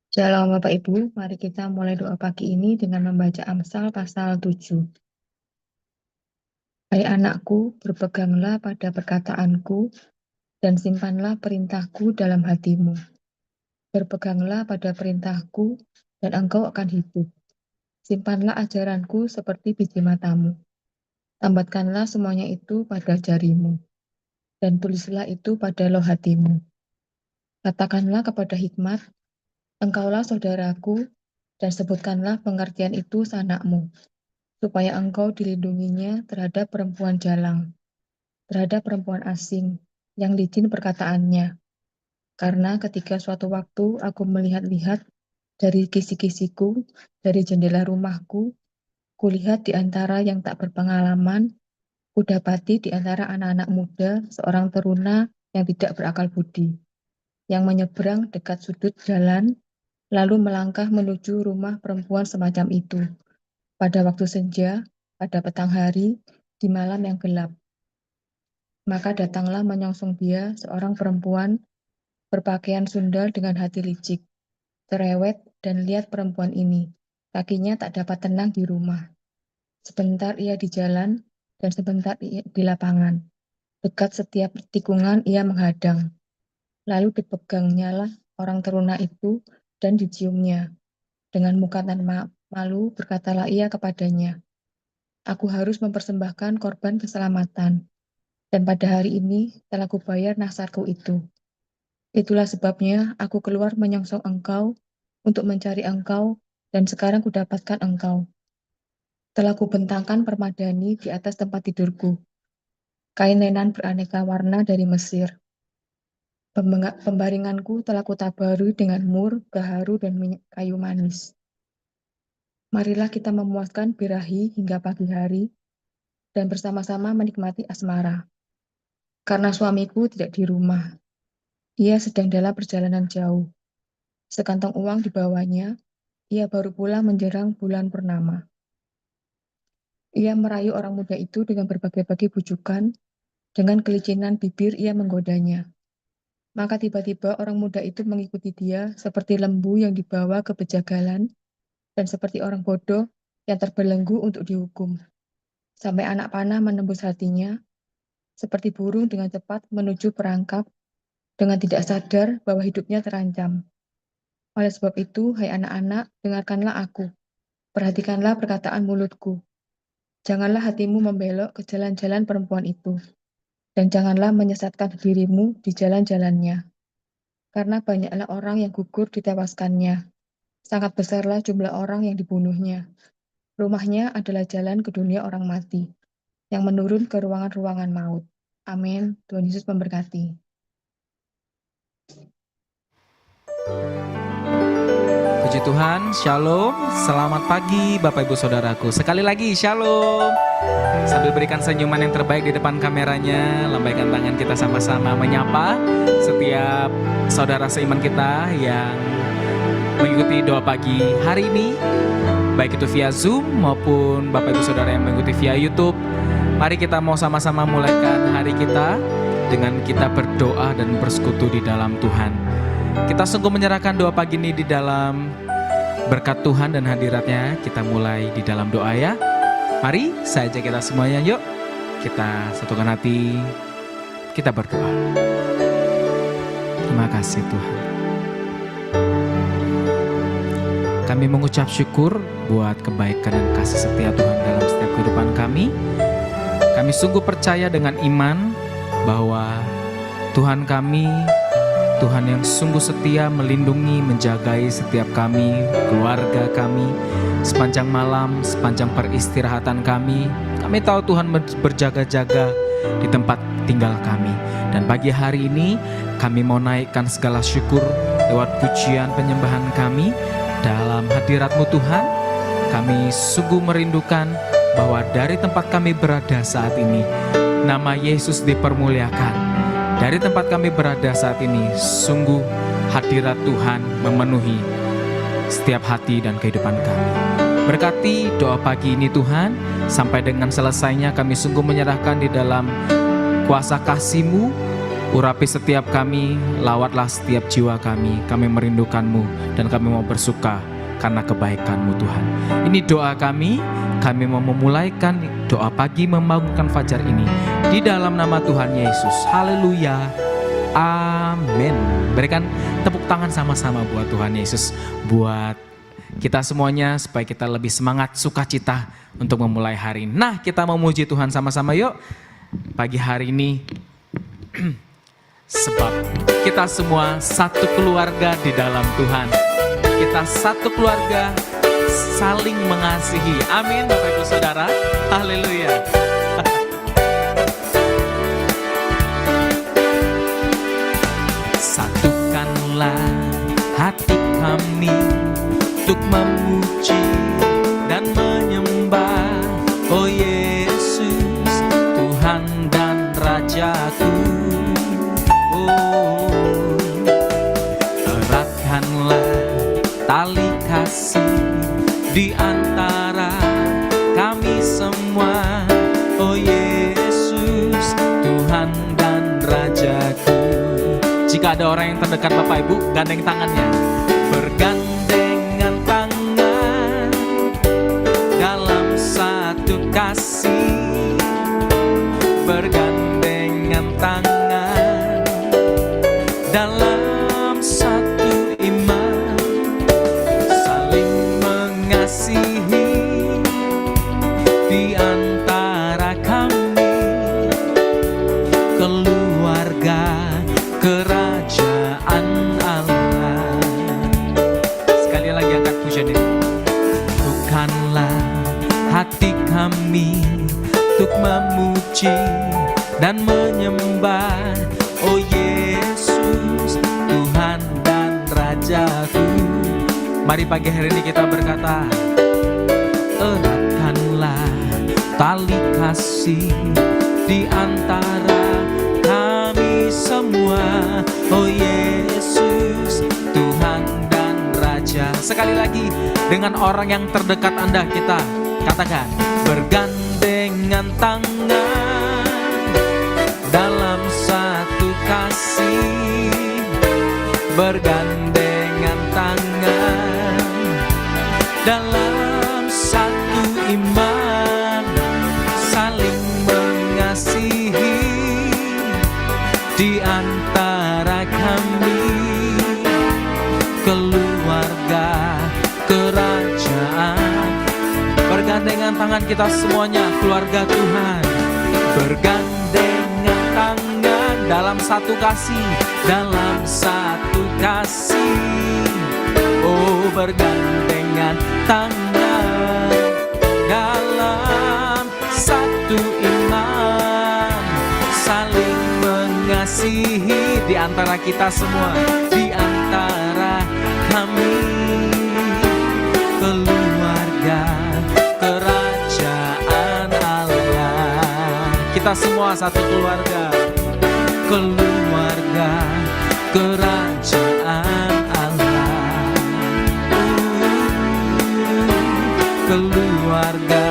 Shalom Bapak Ibu, mari kita mulai doa pagi ini dengan membaca Amsal pasal 7. Hai anakku, berpeganglah pada perkataanku dan simpanlah perintahku dalam hatimu. Berpeganglah pada perintahku dan engkau akan hidup. Simpanlah ajaranku seperti biji matamu. Tambatkanlah semuanya itu pada jarimu dan tulislah itu pada loh hatimu. Katakanlah kepada hikmat, engkaulah saudaraku, dan sebutkanlah pengertian itu sanakmu, supaya engkau dilindunginya terhadap perempuan jalang, terhadap perempuan asing yang licin perkataannya. Karena ketika suatu waktu aku melihat-lihat dari kisi-kisiku, dari jendela rumahku, kulihat di antara yang tak berpengalaman, kudapati di antara anak-anak muda seorang teruna yang tidak berakal budi, yang menyeberang dekat sudut jalan, lalu melangkah menuju rumah perempuan semacam itu. Pada waktu senja, pada petang hari, di malam yang gelap. Maka datanglah menyongsong dia seorang perempuan berpakaian sundal dengan hati licik, cerewet, dan lihat perempuan ini. Kakinya tak dapat tenang di rumah. Sebentar ia di jalan, dan sebentar ia di lapangan. Dekat setiap tikungan ia menghadang. Lalu dipegangnyalah orang teruna itu dan diciumnya. Dengan muka tan malu berkatalah ia kepadanya, aku harus mempersembahkan korban keselamatan, dan pada hari ini telah kubayar nasarku itu. Itulah sebabnya aku keluar menyongsong engkau untuk mencari engkau, dan sekarang kudapatkan engkau. Telah kubentangkan permadani di atas tempat tidurku, kain lenan beraneka warna dari Mesir. Pembaringanku telah kutabarui dengan mur, gaharu, dan minyak kayu manis. Marilah kita memuaskan birahi hingga pagi hari, dan bersama-sama menikmati asmara. Karena suamiku tidak di rumah, ia sedang dalam perjalanan jauh. Sekantong uang dibawanya, ia baru pulang menjelang bulan purnama. Ia merayu orang muda itu dengan berbagai-bagai bujukan, dengan kelicinan bibir ia menggodanya. Maka tiba-tiba orang muda itu mengikuti dia seperti lembu yang dibawa ke pejagalan, dan seperti orang bodoh yang terbelenggu untuk dihukum. Sampai anak panah menembus hatinya, seperti burung dengan cepat menuju perangkap, dengan tidak sadar bahwa hidupnya terancam. Oleh sebab itu, hai anak-anak, dengarkanlah aku, perhatikanlah perkataan mulutku. Janganlah hatimu membelok ke jalan-jalan perempuan itu, dan janganlah menyesatkan dirimu di jalan-jalannya. Karena banyaklah orang yang gugur ditewaskannya, sangat besarlah jumlah orang yang dibunuhnya. Rumahnya adalah jalan ke dunia orang mati, yang menurun ke ruangan-ruangan maut. Amin. Tuhan Yesus memberkati. Puji Tuhan, Shalom, selamat pagi Bapak Ibu Saudaraku. Sekali lagi, Shalom. Sambil berikan senyuman yang terbaik di depan kameranya, lambaikan tangan kita sama-sama menyapa setiap saudara seiman kita yang mengikuti doa pagi hari ini, baik itu via Zoom maupun Bapak Ibu Saudara yang mengikuti via YouTube. Mari kita mau sama-sama mulaikan hari kita dengan kita berdoa dan bersekutu di dalam Tuhan. Kita sungguh menyerahkan doa pagi ini di dalam berkat Tuhan dan hadiratnya. Kita mulai di dalam doa ya. Mari saya ajak kita semuanya, yuk kita satukan hati, kita berdoa. Terima kasih Tuhan. Kami mengucap syukur buat kebaikan dan kasih setia Tuhan dalam setiap kehidupan kami. Kami sungguh percaya dengan iman bahwa Tuhan kami, Tuhan yang sungguh setia melindungi, menjagai setiap kami, keluarga kami, sepanjang malam, sepanjang peristirahatan kami. Kami tahu Tuhan berjaga-jaga di tempat tinggal kami. Dan pagi hari ini kami mau naikkan segala syukur lewat pujian penyembahan kami dalam hadirat-Mu Tuhan. Kami sungguh merindukan bahwa dari tempat kami berada saat ini, nama Yesus dipermuliakan. Dari tempat kami berada saat ini, sungguh hadirat Tuhan memenuhi setiap hati dan kehidupan kami. Berkati doa pagi ini Tuhan, sampai dengan selesainya kami sungguh menyerahkan di dalam kuasa kasih-Mu, Urapi setiap kami, lawatlah setiap jiwa kami. Kami merindukan-Mu dan kami mau bersuka karena kebaikan-Mu Tuhan. Ini doa kami mau memulaikan doa pagi membangunkan fajar ini di dalam nama Tuhan Yesus. Haleluya. Amin. Berikan tepuk tangan sama-sama buat Tuhan Yesus, buat kita semuanya supaya kita lebih semangat, sukacita untuk memulai hari ini. Nah, kita memuji Tuhan sama-sama yuk pagi hari ini. Sebab kita semua satu keluarga di dalam Tuhan. Kita satu keluarga saling mengasihi. Amin Bapak Ibu Saudara. Haleluya. Satukanlah hati kami untuk memuji dan menyembah, oh Yesus, Tuhan dan Rajaku. Oh, eratkanlah tali kasih di antara kami semua, oh Yesus, Tuhan dan Rajaku. Jika ada orang yang terdekat Bapak Ibu, gandeng tangannya. Bergandengan tangan dalam satu kasih. Bergandengan tangan dalam satu iman. Saling mengasihi di antara kami. Keluarga kerajaan Allah. Sekali lagi angkat pujian ini. Bukanlah hati kami untuk memuji dan menyembah, oh Yesus, Tuhan dan Rajaku. Mari pagi hari ini kita berkata, eratkanlah tali kasih di antara kami semua, oh Yesus, Tuhan dan Raja. Sekali lagi dengan orang yang terdekat Anda kita katakan, bergandengan tangan dalam satu kasih. Bergandengan tangan dalam satu iman. Saling mengasihi di antara kami. Keluarga kerajaan. Bergandengan tangan kita semuanya, keluarga Tuhan. Bergandengan tangan dalam satu kasih. Dalam satu kasih. Oh, bergandengan tangan dalam satu iman. Saling mengasihi di antara kita semua, di antara kami. Keluarga kerajaan Allah. Kita semua satu keluarga. Keluarga kerajaan Allah. Keluarga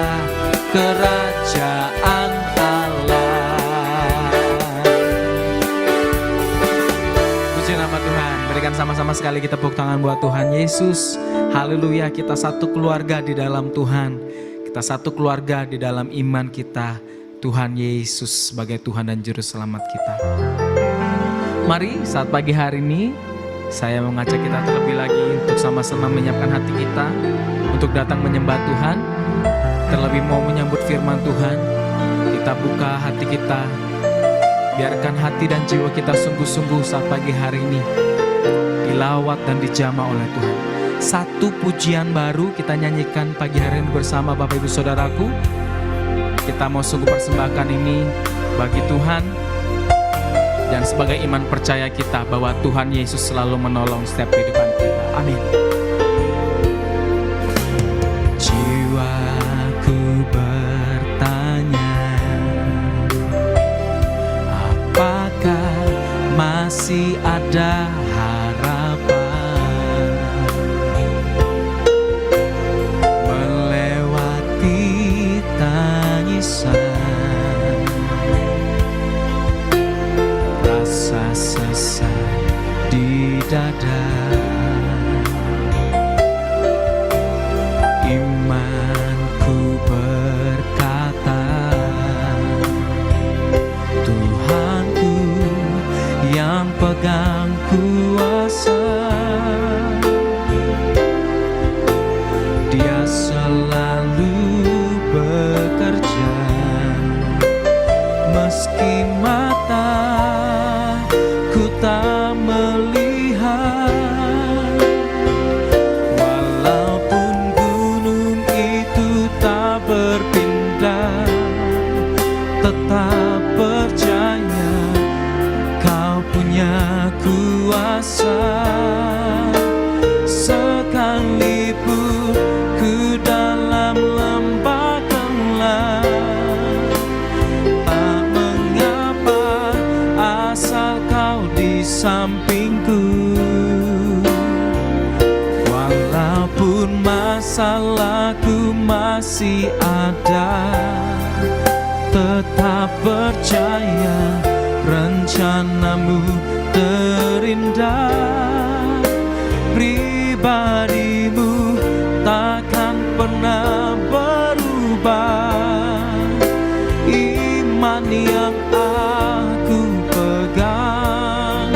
kerajaan Allah. Puji nama Tuhan. Berikan sama-sama sekali kita tepuk tangan buat Tuhan Yesus. Haleluya, kita satu keluarga di dalam Tuhan. Kita satu keluarga di dalam iman kita. Tuhan Yesus sebagai Tuhan dan Juru Selamat kita. Mari saat pagi hari ini saya mengajak kita terlebih lagi untuk sama-sama menyiapkan hati kita untuk datang menyembah Tuhan. Terlebih mau menyambut firman Tuhan. Kita buka hati kita. Biarkan hati dan jiwa kita sungguh-sungguh saat pagi hari ini dilawat dan dijamah oleh Tuhan. Satu pujian baru kita nyanyikan pagi hari ini bersama Bapak Ibu Saudaraku. Kita mau sungguh persembahkan ini bagi Tuhan. Dan sebagai iman percaya kita bahwa Tuhan Yesus selalu menolong setiap kehidupan kita. Amin. Jiwaku bertanya, apakah masih ada harapan melewati tangisan, rasa dada. Imanku berkata, Tuhanku yang pegang kuasa, Dia selalu bekerja meski mataku tak melihat. Walaupun gunung itu tak berpindah, tetap percaya Kau punya kuasa. Sekalipun ku dalam lembah gelap, tak mengapa asal Kau di sampingku. Walaupun masalahku masih ada, tetap percaya rencanamu terindah. Pribadimu takkan pernah berubah. Iman yang aku pegang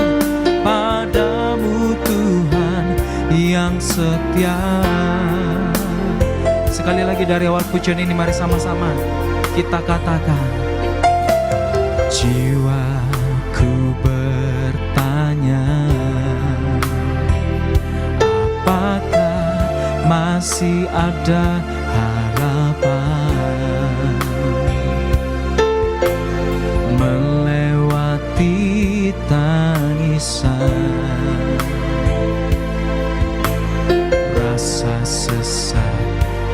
padamu, Tuhan yang setia. Sekali lagi dari awal pujian ini, mari sama-sama kita katakan. Jiwaku bertanya, apakah masih ada harapan melewati tangisan, rasa sesak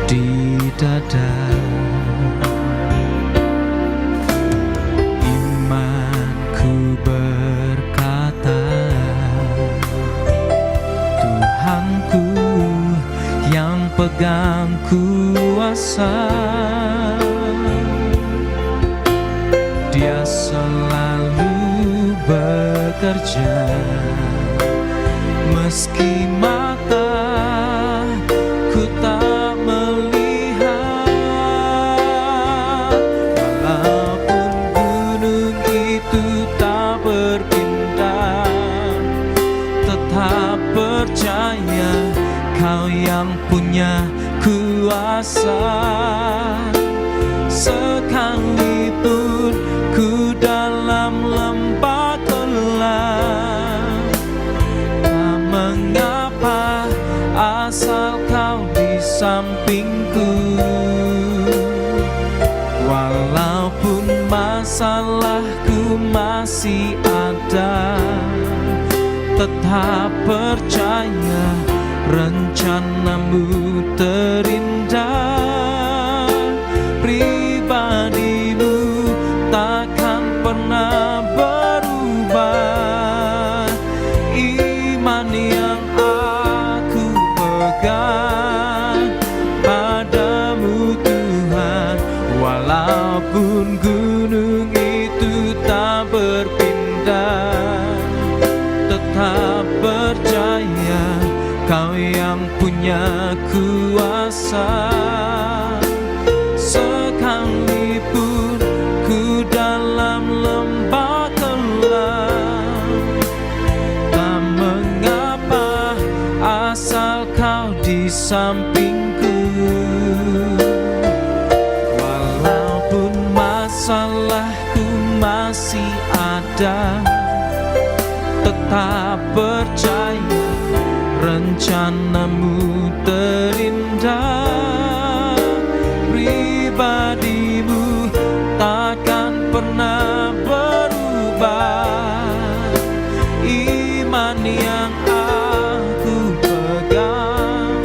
di dada. Imanku berkata, Tuhanku yang pegang kuasa, Dia selalu bekerja meski mataku tak melihat. Walaupun gunung itu tak berpindah, tetap percaya Kau yang punya kuasa. Sekalipun ku dalam lembah gelap, tak mengapa asal Kau di sampingku. Walaupun masalahku masih ada, tetap percaya rencanamu terindah. Pribadimu takkan pernah berubah. Iman yang aku pegang padamu, Tuhan. Walaupun gunung itu tak berpindah, tetap percaya Kau yang punya kuasa. Sekalipun ku dalam lembah gelap, tak mengapa asal Kau di sampingku. Walaupun masalahku masih ada, tetap percaya rencanamu terindah. Pribadimu takkan pernah berubah. Iman yang aku pegang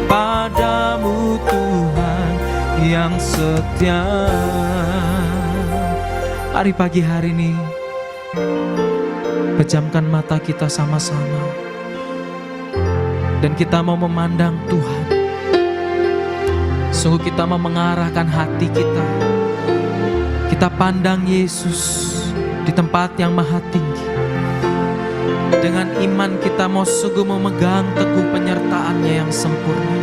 padamu, Tuhan yang setia. Mari pagi hari ini pejamkan mata kita sama-sama, dan kita mau memandang Tuhan. Sungguh kita mau mengarahkan hati kita. Kita pandang Yesus di tempat yang maha tinggi. Dengan iman kita mau sungguh memegang teguh penyertaan-Nya yang sempurna.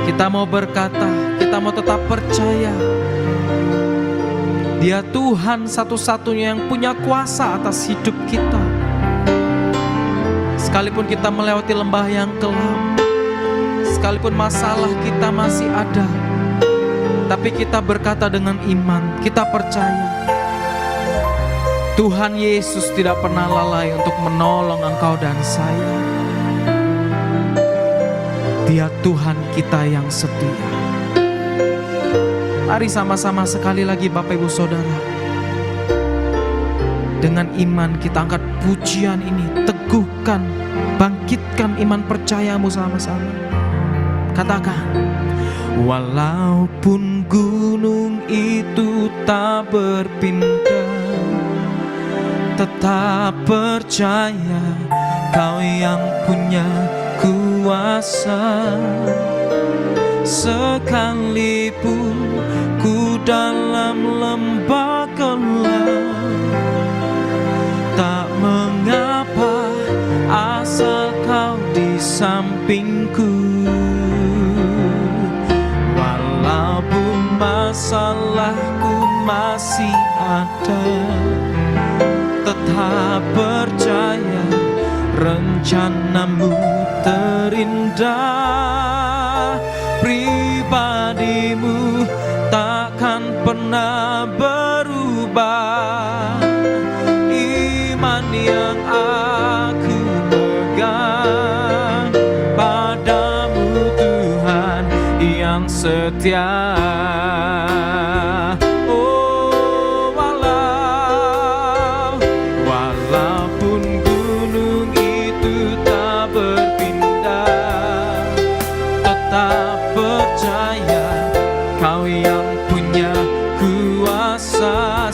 Kita mau berkata, kita mau tetap percaya Dia Tuhan satu-satunya yang punya kuasa atas hidup kita. Sekalipun kita melewati lembah yang kelam, sekalipun masalah kita masih ada, tapi kita berkata dengan iman, kita percaya Tuhan Yesus tidak pernah lalai untuk menolong engkau dan saya. Dia Tuhan kita yang setia. Mari sama-sama sekali lagi Bapak Ibu Saudara, dengan iman kita angkat pujian ini, teguhkan, bangkitkan iman percayamu sama-sama. Katakan, walaupun gunung itu tak berpindah, tetap percaya Kau yang punya kuasa. Sekalipun ku dalam lembah gelap, tak mengapa asal Kau di sampingku. Walaupun masalahku masih ada, tetap percaya rencanamu terindah. Pribadimu takkan pernah berubah. Iman yang aku pegang padamu Tuhan yang setia.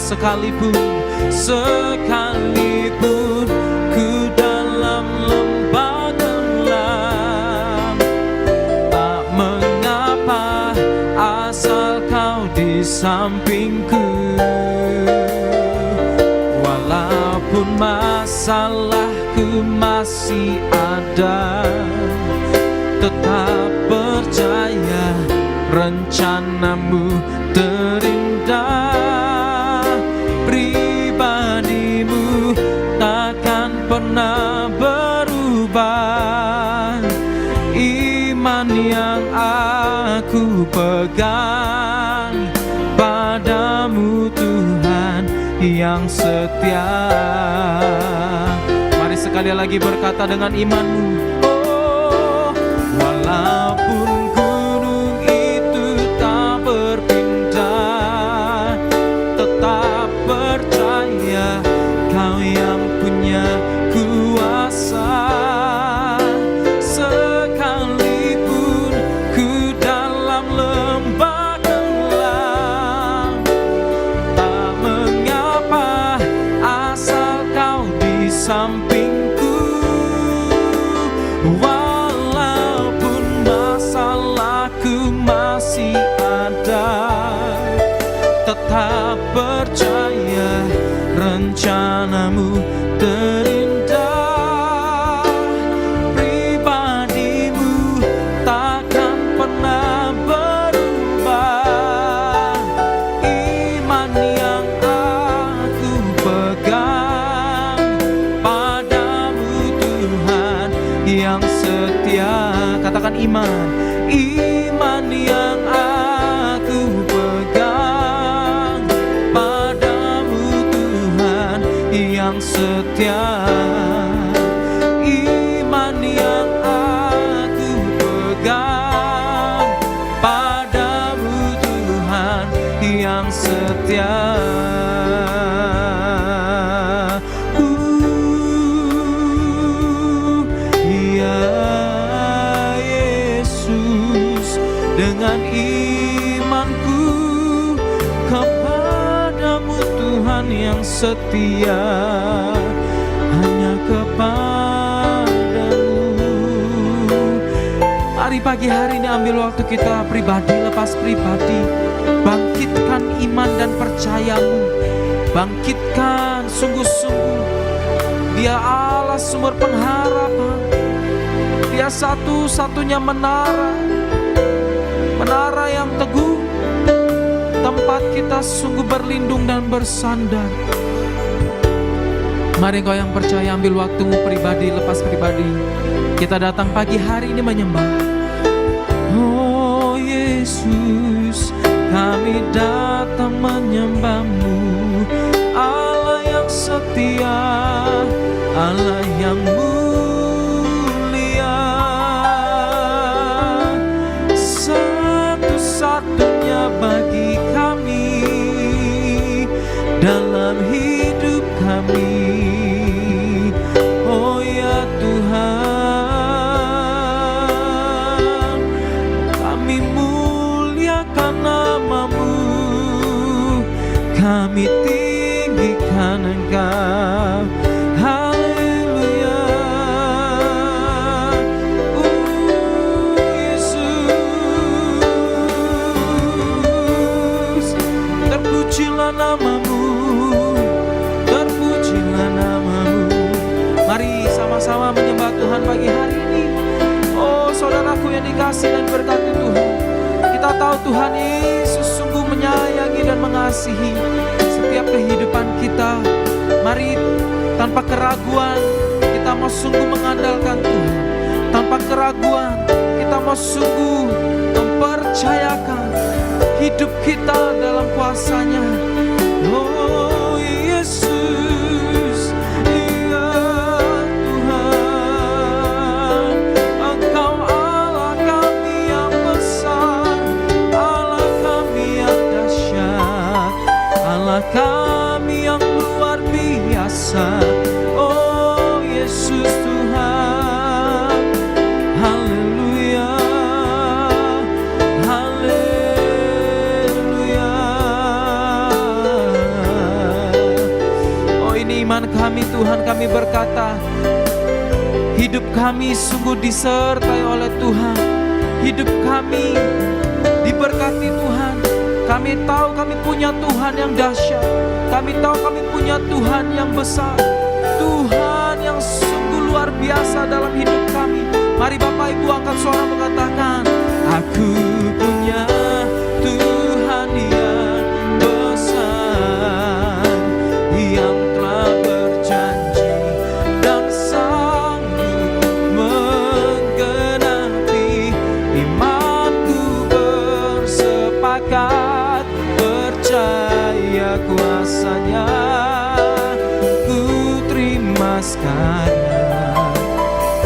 Sekalipun ku dalam lembah gelap, tak mengapa asal Kau di sampingku. Walaupun masalahku masih ada, tetap percaya rencanamu terindah. Pribadimu takkan pernah berubah. Iman yang aku pegang padamu Tuhan yang setia. Mari sekali lagi berkata dengan imanmu. Oh, walaupun gunung itu tak berpindah, tetap percaya Kau yang punya kuasa. Sekalipun ku dalam lembah gelap, tak mengapa asal Kau di sampingku. Walaupun masalahku masih ada, tetap percaya rencanamu terindah. Pribadimu takkan pernah berubah. Iman yang aku pegang padamu Tuhan yang setia. Katakan iman. Iman yang aku pegang padamu Tuhan yang setia. Iman yang aku pegang padamu Tuhan yang setia. Ya Yesus, dengan imanku kepadamu Tuhan yang setia, hanya kepadamu. Mari pagi hari ini ambil waktu kita pribadi, lepas pribadi, bangkitkan iman dan percayamu, bangkitkan sungguh-sungguh Dia Allah sumber pengharapan. Dia satu-satunya menara yang teguh, tempat kita sungguh berlindung dan bersandar. Mari engkau yang percaya ambil waktumu pribadi, lepas pribadi. Kita datang pagi hari ini menyembah. Oh Yesus, kami datang menyembah-Mu, Allah yang setia, Allah yang mulia, satu-satunya bagi kami dalam hidup kami. Oh ya Tuhan, kami muliakan nama-Mu, kami tinggikan Engkau. Haleluya. Yesus, terpujilah nama-Mu, terpujilah nama-Mu. Mari sama-sama menyembah Tuhan pagi hari ini. Oh saudaraku yang dikasihi dan berkati Tuhan, kita tahu Tuhan Yesus sungguh menyayangi dan mengasihi setiap kehidupan kita. Mari tanpa keraguan kita mau sungguh mengandalkan Tuhan. Tanpa keraguan kita mau sungguh mempercayakan hidup kita dalam kuasa-Nya. Oh Yesus, iya Tuhan, Engkau Allah kami yang besar, Allah kami yang dahsyat, Allah kami yang luar biasa. Oh Yesus Tuhan, haleluya, haleluya. Oh ini iman kami Tuhan, kami berkata, hidup kami sungguh disertai oleh Tuhan. Hidup kami diberkati Tuhan. Kami tahu kami punya Tuhan yang dahsyat. Kami tahu kami punya Tuhan yang besar, Tuhan yang sungguh luar biasa dalam hidup kami. Mari Bapak Ibu angkat suara mengatakan, aku punya Tuhan yang besar, yang telah berjanji dan sanggup menggenapi. Imanku bersepakat percaya kuasa-Nya, ku terima sekarang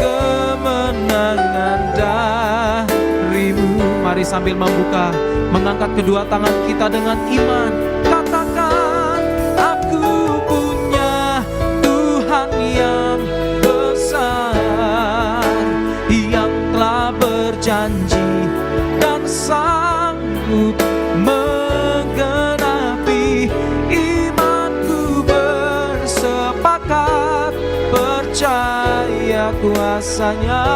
kemenangan dari-Mu. Mari sambil mengangkat kedua tangan kita dengan iman, katakan, aku punya Tuhan yang besar, yang telah berjanji dan sanggup menggenapi. Imanku bersepakat percaya kuasa-Nya,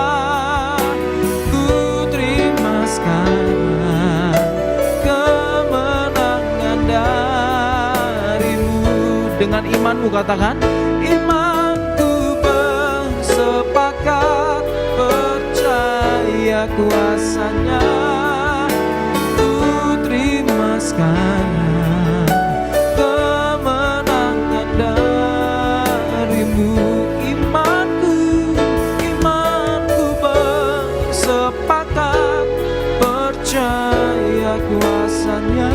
ku terima sekarang kemenangan dari-Mu. Dengan imanmu katakan, imanku bersepakat percaya kuasa-Nya, ku terima sekarang kemenangan dari-Mu. Imanku bersepakat percaya kuasa-Nya,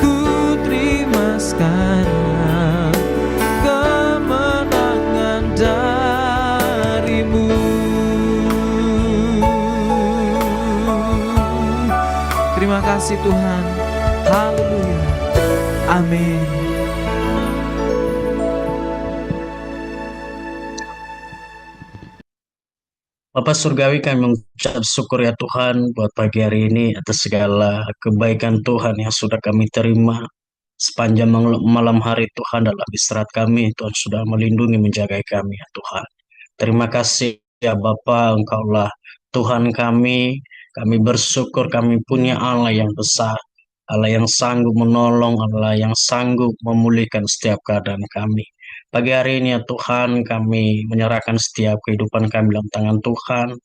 ku terima sekarang kemenangan dari-Mu. Terima kasih Tuhan. Haleluya. Amin. Bapak Surgawi, kami mengucap syukur ya Tuhan buat pagi hari ini atas segala kebaikan Tuhan yang sudah kami terima sepanjang malam hari Tuhan. Dalam istirahat kami, Tuhan sudah melindungi menjaga kami ya Tuhan. Terima kasih ya Bapa, Engkaulah Tuhan kami bersyukur kami punya Allah yang besar, Allah yang sanggup menolong, Allah yang sanggup memulihkan setiap keadaan kami. Pagi hari ini ya Tuhan, kami menyerahkan setiap kehidupan kami dalam tangan Tuhan.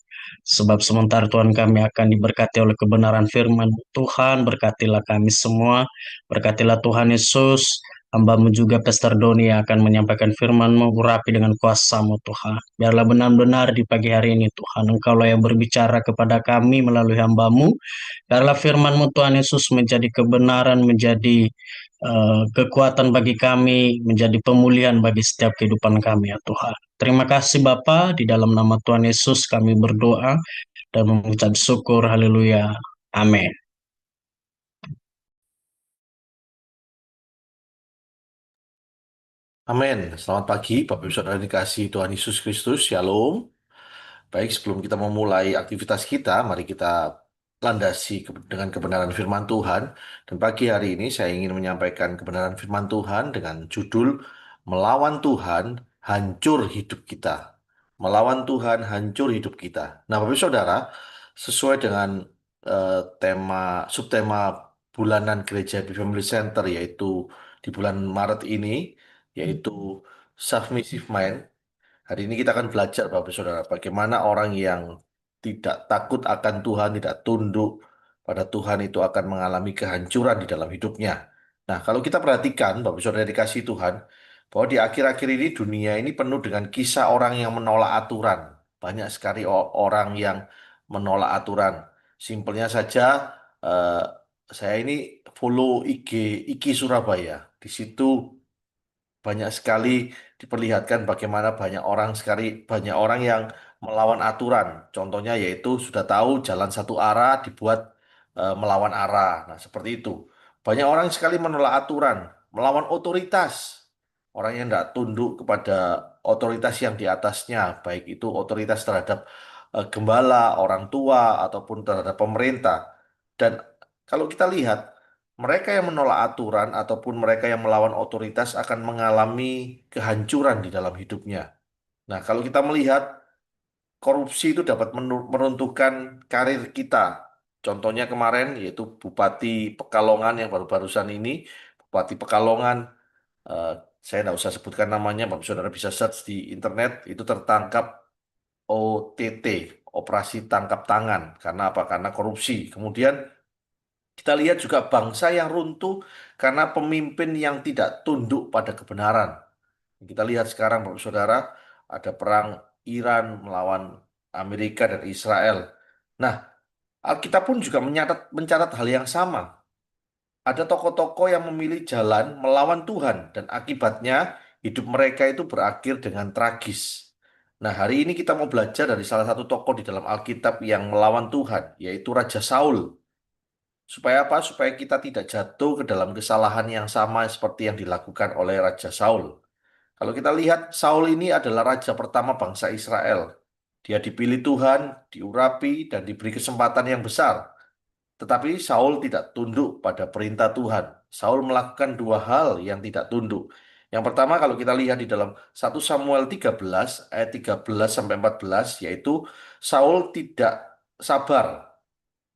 Sebab sementara Tuhan kami akan diberkati oleh kebenaran firman Tuhan, berkatilah kami semua, berkatilah Tuhan Yesus, hamba-Mu juga Pastor Doni yang akan menyampaikan firman-Mu, urapi dengan kuasa-Mu Tuhan. Biarlah benar-benar di pagi hari ini Tuhan, Engkaulah yang berbicara kepada kami melalui hamba-Mu. Biarlah firman-Mu Tuhan Yesus menjadi kebenaran, menjadi kekuatan bagi kami, menjadi pemulihan bagi setiap kehidupan kami ya Tuhan. Terima kasih Bapa, di dalam nama Tuhan Yesus kami berdoa dan mengucap syukur. Haleluya. Amin. Amin. Selamat pagi, Bapak Ibu Saudara dikasihi Tuhan Yesus Kristus. Shalom. Baik, sebelum kita memulai aktivitas kita, mari kita landasi dengan kebenaran firman Tuhan. Dan pagi hari ini saya ingin menyampaikan kebenaran firman Tuhan dengan judul Melawan Tuhan, Hancur Hidup Kita. Melawan Tuhan, Hancur Hidup Kita. Nah, Bapak Ibu Saudara, sesuai dengan subtema bulanan Gereja Happy Family Center, yaitu di bulan Maret ini, yaitu Submissive Mind. Hari ini kita akan belajar, Bapak Saudara, bagaimana orang yang tidak takut akan Tuhan, tidak tunduk pada Tuhan itu akan mengalami kehancuran di dalam hidupnya. Nah, kalau kita perhatikan, Bapak Saudara dikasih Tuhan, bahwa di akhir-akhir ini dunia ini penuh dengan kisah orang yang menolak aturan. Banyak sekali orang yang menolak aturan. Simpelnya saja, eh, saya ini follow IG Surabaya. Di situ banyak sekali diperlihatkan bagaimana banyak orang yang melawan aturan. Contohnya yaitu sudah tahu jalan satu arah dibuat melawan arah. Nah, seperti itu. Banyak orang sekali menolak aturan, melawan otoritas. Orang yang tidak tunduk kepada otoritas yang di atasnya, baik itu otoritas terhadap gembala, orang tua, ataupun terhadap pemerintah. Dan kalau kita lihat, mereka yang menolak aturan ataupun mereka yang melawan otoritas akan mengalami kehancuran di dalam hidupnya. Nah, kalau kita melihat korupsi itu dapat meruntuhkan karir kita. Contohnya kemarin yaitu Bupati Pekalongan yang baru-barusan ini, Bupati Pekalongan, eh, saya tidak usah sebutkan namanya, Bapak Saudara bisa search di internet, itu tertangkap OTT, Operasi Tangkap Tangan. Karena apa? Karena korupsi. Kemudian kita lihat juga bangsa yang runtuh karena pemimpin yang tidak tunduk pada kebenaran. Kita lihat sekarang, Bapak Saudara, ada perang Iran melawan Amerika dan Israel. Nah, Alkitab pun juga mencatat hal yang sama. Ada tokoh-tokoh yang memilih jalan melawan Tuhan dan akibatnya hidup mereka itu berakhir dengan tragis. Nah, hari ini kita mau belajar dari salah satu tokoh di dalam Alkitab yang melawan Tuhan, yaitu Raja Saul. Supaya apa? Supaya kita tidak jatuh ke dalam kesalahan yang sama seperti yang dilakukan oleh Raja Saul. Kalau kita lihat, Saul ini adalah raja pertama bangsa Israel. Dia dipilih Tuhan, diurapi, dan diberi kesempatan yang besar. Tetapi Saul tidak tunduk pada perintah Tuhan. Saul melakukan dua hal yang tidak tunduk. Yang pertama, kalau kita lihat di dalam 1 Samuel 13 ayat 13 sampai 14, yaitu Saul tidak sabar.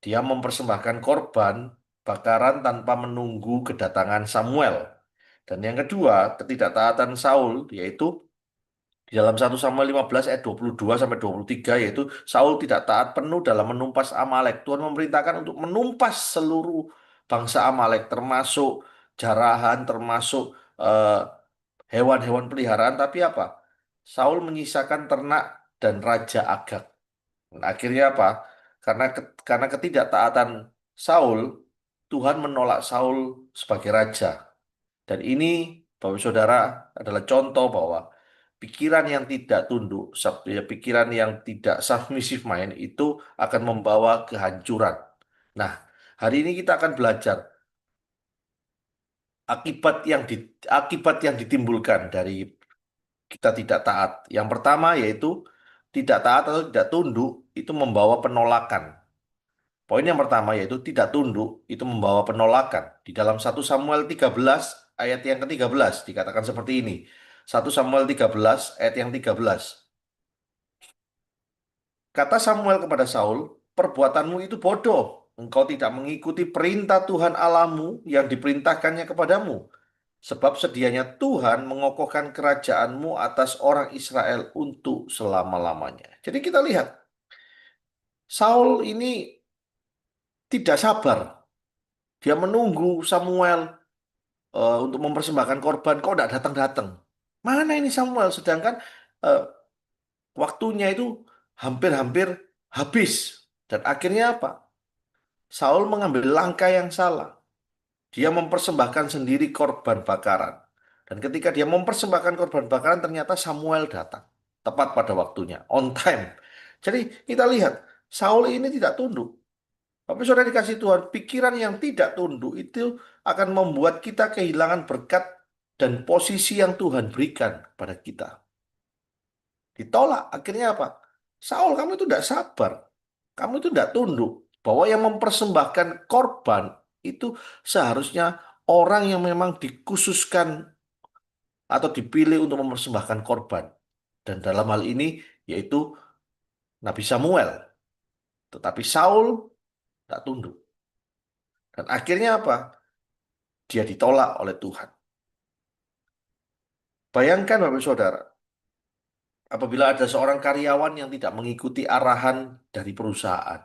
Dia mempersembahkan korban bakaran tanpa menunggu kedatangan Samuel. Dan yang kedua, ketidaktaatan Saul, yaitu di dalam 1 Samuel 15 ayat 22 sampai 23, yaitu Saul tidak taat penuh dalam menumpas Amalek. Tuhan memerintahkan untuk menumpas seluruh bangsa Amalek, termasuk jarahan, termasuk eh, hewan-hewan peliharaan. Tapi apa? Saul menyisakan ternak dan Raja Agag. Dan akhirnya apa? Karena ketidaktaatan Saul, Tuhan menolak Saul sebagai raja. Dan ini, Bapak Saudara, adalah contoh bahwa pikiran yang tidak tunduk, pikiran yang tidak submissive mind itu akan membawa kehancuran. Nah, hari ini kita akan belajar akibat yang ditimbulkan dari kita tidak taat. Yang pertama yaitu tidak taat atau tidak tunduk itu membawa penolakan. Poin yang pertama yaitu tidak tunduk itu membawa penolakan. Di dalam 1 Samuel 13 ayat yang ke-13 dikatakan seperti ini. 1 Samuel 13 ayat yang 13. Kata Samuel kepada Saul, perbuatanmu itu bodoh. Engkau tidak mengikuti perintah Tuhan Allahmu yang diperintahkannya kepadamu. Sebab sedianya Tuhan mengokohkan kerajaanmu atas orang Israel untuk selama-lamanya. Jadi kita lihat, Saul ini tidak sabar. Dia menunggu Samuel untuk mempersembahkan korban, kok tidak datang-datang. Mana ini Samuel? Sedangkan eh, waktunya itu hampir-hampir habis. Dan akhirnya apa? Saul mengambil langkah yang salah. Dia mempersembahkan sendiri korban bakaran. Dan ketika dia mempersembahkan korban bakaran, ternyata Samuel datang. Tepat pada waktunya, on time. Jadi kita lihat, Saul ini tidak tunduk. Tapi saudara dikasih Tuhan, pikiran yang tidak tunduk itu akan membuat kita kehilangan berkat dan posisi yang Tuhan berikan pada kita. Ditolak, akhirnya apa? Saul, kamu itu tidak sabar. Kamu itu tidak tunduk. Bahwa yang mempersembahkan korban itu seharusnya orang yang memang dikhususkan atau dipilih untuk mempersembahkan korban. Dan dalam hal ini yaitu Nabi Samuel. Tetapi Saul tak tunduk. Dan akhirnya apa? Dia ditolak oleh Tuhan. Bayangkan Bapak Saudara, apabila ada seorang karyawan yang tidak mengikuti arahan dari perusahaan.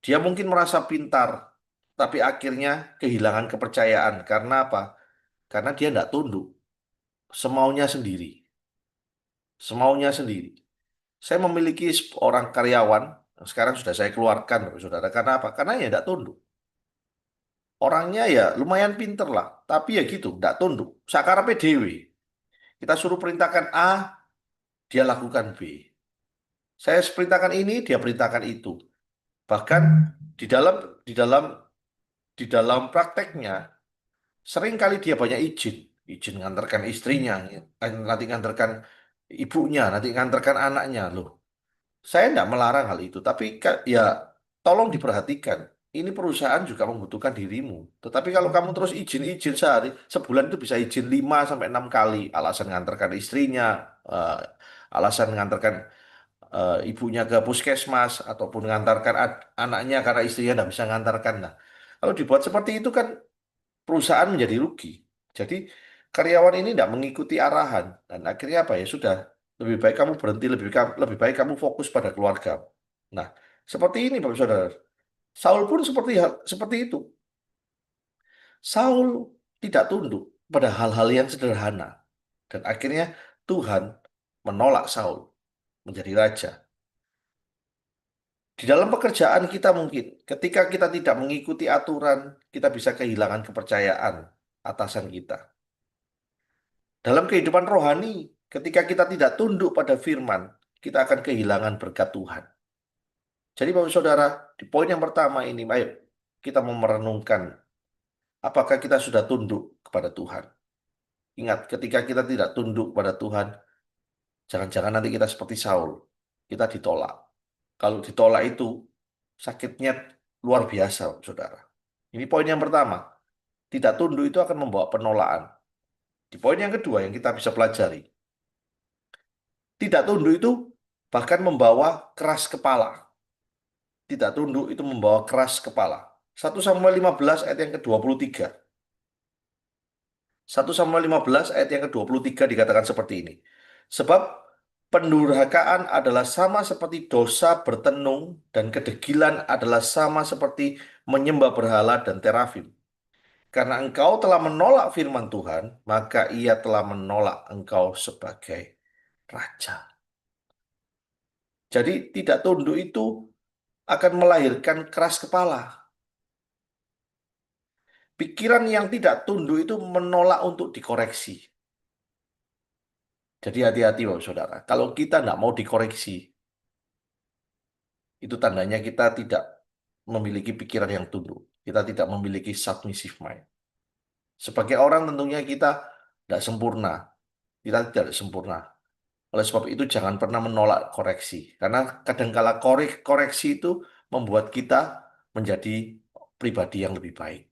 Dia mungkin merasa pintar, tapi akhirnya kehilangan kepercayaan. Karena apa? Karena dia tidak tunduk, semaunya sendiri. Semaunya sendiri. Saya memiliki orang karyawan, yang sekarang sudah saya keluarkan, Bapak Saudara. Karena apa? Karena ya tidak tunduk. Orangnya ya lumayan pinter lah, tapi ya gitu, tidak tunduk. Sakarepe dewe. Kita suruh perintahkan A, dia lakukan B. Saya perintahkan ini, dia perintahkan itu. Bahkan di dalam di dalam di dalam prakteknya sering kali dia banyak izin, izin ngantarkan istrinya, nanti ngantarkan ibunya, nanti ngantarkan anaknya loh. Saya tidak melarang hal itu, tapi ya tolong diperhatikan. Ini perusahaan juga membutuhkan dirimu. Tetapi kalau kamu terus izin-izin sehari, sebulan itu bisa izin 5 sampai 6 kali. Alasan ngantarkan istrinya, eh, alasan ngantarkan ibunya ke puskesmas, ataupun ngantarkan anaknya karena istrinya tidak bisa ngantarkan. Nah, kalau dibuat seperti itu kan perusahaan menjadi rugi. Jadi karyawan ini tidak mengikuti arahan. Dan akhirnya apa ya sudah, lebih baik kamu berhenti, lebih baik kamu fokus pada keluarga. Nah, seperti ini Bapak Saudara. Saul pun seperti itu. Saul tidak tunduk pada hal-hal yang sederhana. Dan akhirnya Tuhan menolak Saul menjadi raja. Di dalam pekerjaan kita mungkin, ketika kita tidak mengikuti aturan, kita bisa kehilangan kepercayaan atasan kita. Dalam kehidupan rohani, ketika kita tidak tunduk pada firman, kita akan kehilangan berkat Tuhan. Jadi Bapak Saudara, di poin yang pertama ini, ayo kita mau merenungkan apakah kita sudah tunduk kepada Tuhan. Ingat, ketika kita tidak tunduk kepada Tuhan, jangan-jangan nanti kita seperti Saul, kita ditolak. Kalau ditolak itu, sakitnya luar biasa, Saudara. Ini poin yang pertama. Tidak tunduk itu akan membawa penolakan. Di poin yang kedua yang kita bisa pelajari, tidak tunduk itu bahkan membawa keras kepala. Tidak tunduk itu membawa keras kepala. 1 Samuel 15 ayat yang ke-23. 1 Samuel 15 ayat yang ke-23 dikatakan seperti ini. Sebab pendurhakaan adalah sama seperti dosa bertenung dan kedegilan adalah sama seperti menyembah berhala dan terafim. Karena engkau telah menolak firman Tuhan, maka ia telah menolak engkau sebagai raja. Jadi tidak tunduk itu akan melahirkan keras kepala. Pikiran yang tidak tunduk itu menolak untuk dikoreksi. Jadi hati-hati Bapak Saudara. Kalau kita tidak mau dikoreksi, itu tandanya kita tidak memiliki pikiran yang tunduk. Kita tidak memiliki submissive mind. Sebagai orang tentunya kita tidak sempurna. Kita tidak sempurna. Oleh sebab itu jangan pernah menolak koreksi. Karena kadangkala koreksi itu membuat kita menjadi pribadi yang lebih baik.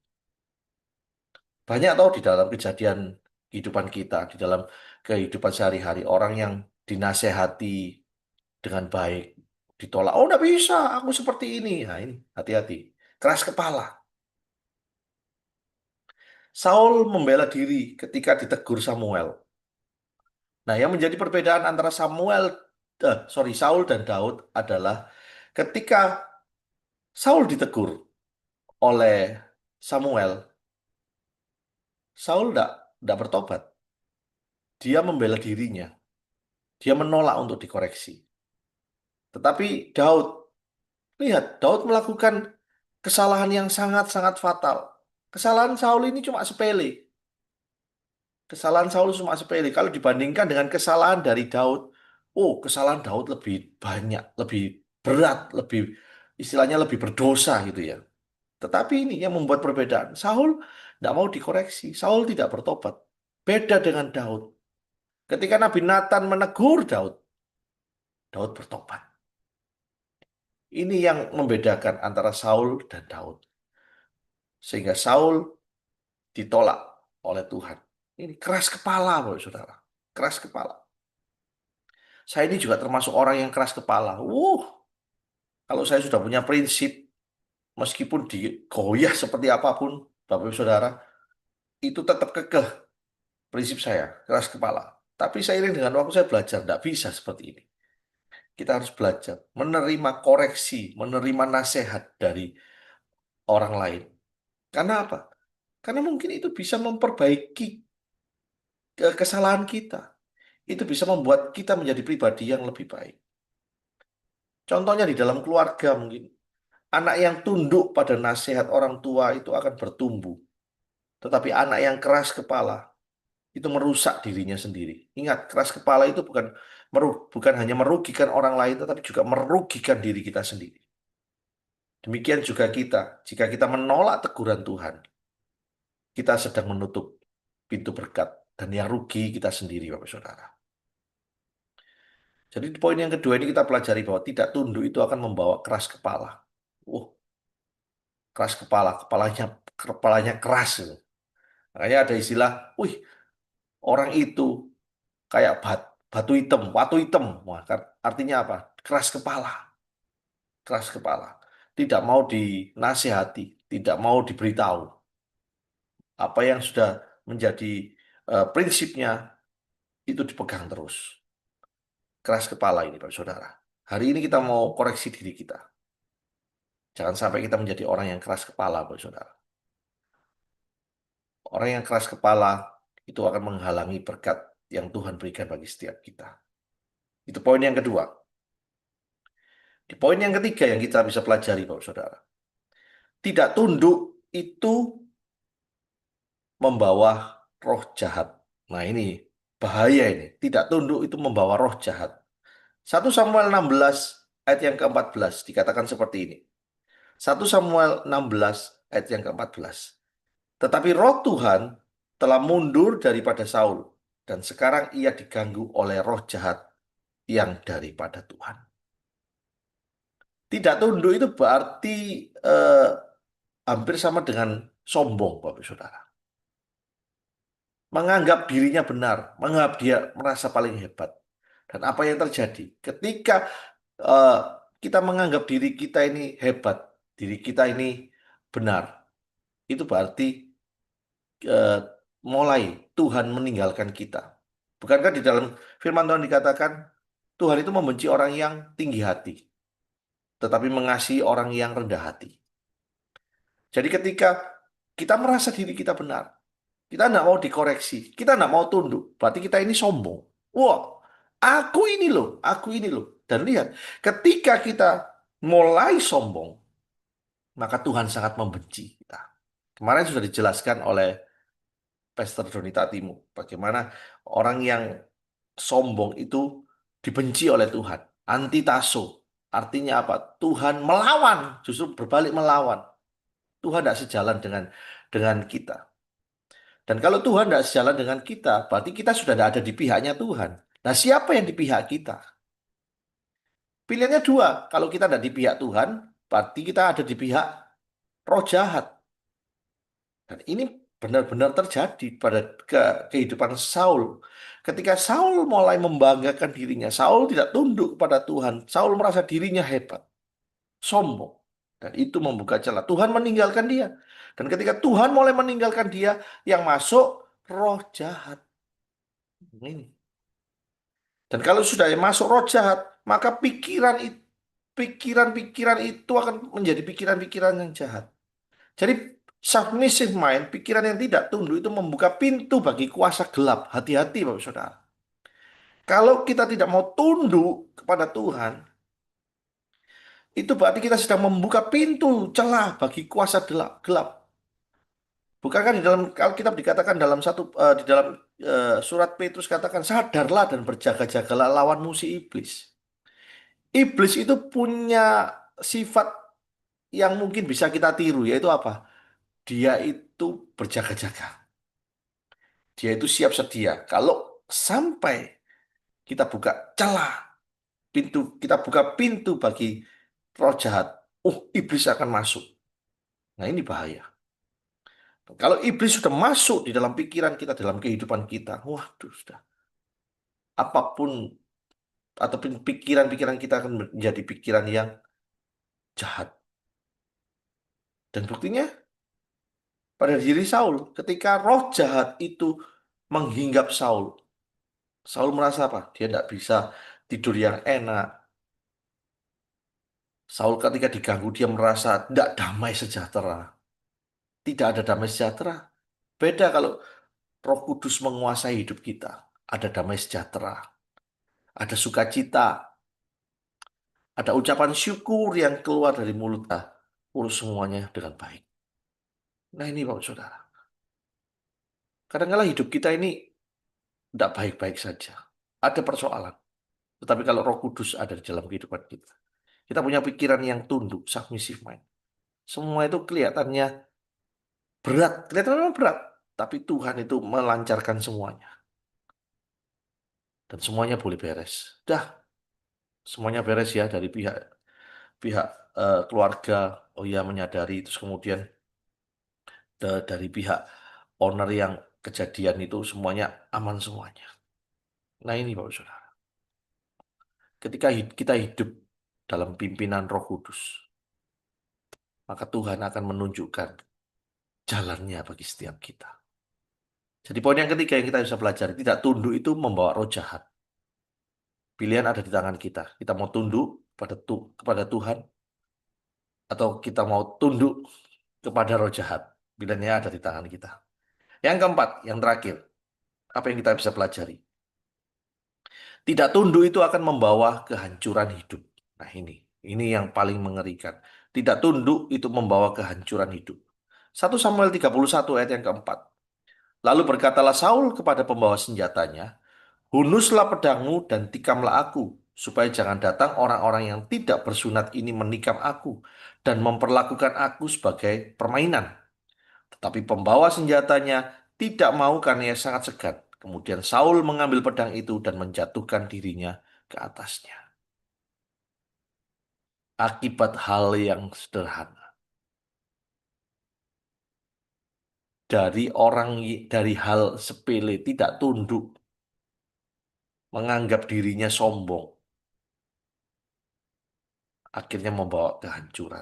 Banyak tahu di dalam kejadian kehidupan kita, di dalam kehidupan sehari-hari, orang yang dinasehati dengan baik, ditolak. Oh, enggak bisa, aku seperti ini. Nah, ini hati-hati. Keras kepala. Saul membela diri ketika ditegur Samuel. Nah, yang menjadi perbedaan antara Saul dan Daud adalah ketika Saul ditegur oleh Samuel, Saul tidak bertobat. Dia membela dirinya. Dia menolak untuk dikoreksi. Tetapi lihat, Daud melakukan kesalahan yang sangat-sangat fatal. Kesalahan Saul ini cuma sepele. Kesalahan Saul cuma sepele. Kalau dibandingkan dengan kesalahan dari Daud, oh, kesalahan Daud lebih banyak, lebih berat, istilahnya lebih berdosa gitu ya. Tetapi ini yang membuat perbedaan. Saul tidak mau dikoreksi. Saul tidak bertobat. Beda dengan Daud. Ketika Nabi Nathan menegur Daud, Daud bertobat. Ini yang membedakan antara Saul dan Daud. Sehingga Saul ditolak oleh Tuhan. Ini keras kepala, Bapak Saudara. Keras kepala. Saya ini juga termasuk orang yang keras kepala. Kalau saya sudah punya prinsip, meskipun digoyah seperti apapun, Bapak Saudara, itu tetap kekeh prinsip saya, keras kepala. Tapi seiring dengan waktu saya belajar, tidak bisa seperti ini. Kita harus belajar menerima koreksi, menerima nasihat dari orang lain. Karena apa? Karena mungkin itu bisa memperbaiki kesalahan kita. Itu bisa membuat kita menjadi pribadi yang lebih baik. Contohnya di dalam keluarga mungkin. Anak yang tunduk pada nasihat orang tua itu akan bertumbuh. Tetapi anak yang keras kepala itu merusak dirinya sendiri. Ingat, keras kepala itu bukan hanya merugikan orang lain, tetapi juga merugikan diri kita sendiri. Demikian juga kita, jika kita menolak teguran Tuhan, kita sedang menutup pintu berkat. Dan yang rugi kita sendiri, Bapak Saudara. Jadi poin yang kedua ini kita pelajari bahwa tidak tunduk itu akan membawa keras kepala. Keras kepala, kepalanya keras. Gitu. Makanya ada istilah, orang itu kayak batu hitam, watu hitam. Wah, artinya apa? Keras kepala. Keras kepala. Tidak mau dinasihati, tidak mau diberitahu. Apa yang sudah menjadi prinsipnya itu dipegang terus. Keras kepala ini, Pak Saudara. Hari ini kita mau koreksi diri kita. Jangan sampai kita menjadi orang yang keras kepala, Pak Saudara. Orang yang keras kepala itu akan menghalangi berkat yang Tuhan berikan bagi setiap kita. Itu poin yang kedua. Di poin yang ketiga yang kita bisa pelajari, Bapak Saudara. Tidak tunduk itu membawa roh jahat. Nah ini bahaya ini. Tidak tunduk itu membawa roh jahat. 1 Samuel 16 ayat yang ke-14 dikatakan seperti ini. 1 Samuel 16 ayat yang ke-14. Tetapi roh Tuhan telah mundur daripada Saul. Dan sekarang ia diganggu oleh roh jahat yang daripada Tuhan. Tidak tunduk itu berarti hampir sama dengan sombong, Bapak Saudara. Menganggap dirinya benar, menganggap dia merasa paling hebat. Dan apa yang terjadi? Ketika kita menganggap diri kita ini hebat, diri kita ini benar, itu berarti mulai Tuhan meninggalkan kita. Bukankah di dalam firman Tuhan dikatakan, Tuhan itu membenci orang yang tinggi hati, tetapi mengasihi orang yang rendah hati. Jadi ketika kita merasa diri kita benar, kita tidak mau dikoreksi, kita tidak mau tunduk, berarti kita ini sombong. Wah, aku ini loh, aku ini loh. Dan lihat, ketika kita mulai sombong, maka Tuhan sangat membenci kita. Kemarin sudah dijelaskan oleh Pastor Doni Tatimu, bagaimana orang yang sombong itu dibenci oleh Tuhan. Antitaso, artinya apa? Tuhan melawan, justru berbalik melawan. Tuhan tidak sejalan dengan kita. Dan kalau Tuhan tidak sejalan dengan kita, berarti kita sudah tidak ada di pihaknya Tuhan. Nah, siapa yang di pihak kita? Pilihannya dua. Kalau kita tidak di pihak Tuhan, berarti kita ada di pihak roh jahat. Dan ini benar-benar terjadi pada kehidupan Saul. Ketika Saul mulai membanggakan dirinya, Saul tidak tunduk kepada Tuhan. Saul merasa dirinya hebat, sombong. Dan itu membuka celah. Tuhan meninggalkan dia. Dan ketika Tuhan mulai meninggalkan dia, yang masuk roh jahat. Ini. Dan kalau sudah masuk roh jahat, maka pikiran-pikiran itu akan menjadi pikiran-pikiran yang jahat. Jadi submissive mind, pikiran yang tidak tunduk itu membuka pintu bagi kuasa gelap. Hati-hati Bapak Saudara. Kalau kita tidak mau tunduk kepada Tuhan, itu berarti kita sedang membuka pintu celah bagi kuasa gelap. Bukankah di dalam Alkitab dikatakan di dalam surat Petrus katakan sadarlah dan berjaga-jagalah lawan musuh iblis. Iblis itu punya sifat yang mungkin bisa kita tiru, yaitu apa? Dia itu berjaga-jaga. Dia itu siap sedia. Kalau sampai kita buka celah kita buka pintu bagi roh jahat, iblis akan masuk. Nah, ini bahaya. Kalau iblis sudah masuk di dalam pikiran kita, dalam kehidupan kita, waduh, sudah. Apapun ataupun pikiran-pikiran kita akan menjadi pikiran yang jahat. Dan buktinya pada diri Saul, ketika roh jahat itu menghinggap Saul, Saul merasa apa? Dia tidak bisa tidur yang enak. Saul ketika diganggu, dia merasa tidak damai sejahtera. Tidak ada damai sejahtera. Beda kalau Roh Kudus menguasai hidup kita. Ada damai sejahtera, ada sukacita, ada ucapan syukur yang keluar dari mulut kita. Urus semuanya dengan baik. Nah ini Bapak Saudara. Kadang-kadang hidup kita ini tidak baik-baik saja. Ada persoalan. Tetapi kalau Roh Kudus ada di dalam kehidupan kita, kita punya pikiran yang tunduk, submissive mind. Semua itu kelihatannya berat, kelihatannya berat. Tapi Tuhan itu melancarkan semuanya. Dan semuanya boleh beres. Dah, semuanya beres ya dari pihak pihak keluarga. Oh ya menyadari, terus kemudian dari pihak owner yang kejadian itu semuanya aman semuanya. Nah ini Bapak Saudara. Ketika kita hidup dalam pimpinan Roh Kudus, maka Tuhan akan menunjukkan jalannya bagi setiap kita. Jadi poin yang ketiga yang kita bisa pelajari, tidak tunduk itu membawa roh jahat. Pilihan ada di tangan kita. Kita mau tunduk kepada Tuhan atau kita mau tunduk kepada roh jahat. Pilihannya ada di tangan kita. Yang keempat, yang terakhir, apa yang kita bisa pelajari? Tidak tunduk itu akan membawa kehancuran hidup. Nah ini yang paling mengerikan. Tidak tunduk itu membawa kehancuran hidup. 1 Samuel 31 ayat yang keempat. Lalu berkatalah Saul kepada pembawa senjatanya, hunuslah pedangmu dan tikamlah aku, supaya jangan datang orang-orang yang tidak bersunat ini menikam aku dan memperlakukan aku sebagai permainan. Tetapi pembawa senjatanya tidak mau karena ia sangat segan. Kemudian Saul mengambil pedang itu dan menjatuhkan dirinya ke atasnya. Akibat hal yang sederhana. Dari hal sepele tidak tunduk, menganggap dirinya sombong, akhirnya membawa kehancuran.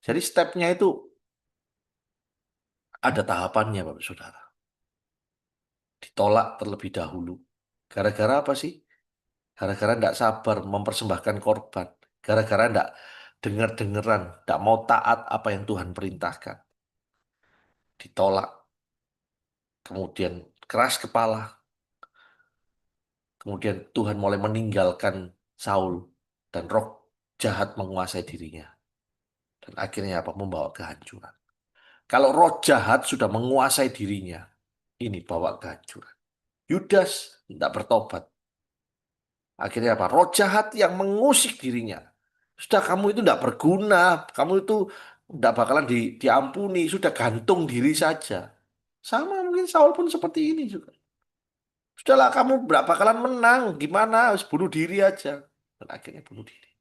Jadi stepnya itu ada tahapannya Bapak Saudara. Ditolak terlebih dahulu. Gara-gara apa sih? Gara-gara tidak sabar mempersembahkan korban. Gara-gara tidak dengar-dengeran, tidak mau taat apa yang Tuhan perintahkan. Ditolak. Kemudian keras kepala. Kemudian Tuhan mulai meninggalkan Saul. Dan roh jahat menguasai dirinya. Dan akhirnya apa? Membawa kehancuran. Kalau roh jahat sudah menguasai dirinya, ini bawa kehancuran. Yudas tidak bertobat. Akhirnya apa? Roh jahat yang mengusik dirinya. Sudah kamu itu tidak berguna, kamu itu tidak bakalan diampuni, sudah gantung diri saja. Sama mungkin Saul pun seperti ini juga. Sudahlah kamu berapa bakalan menang, gimana? Harus bunuh diri aja. Dan akhirnya bunuh diri.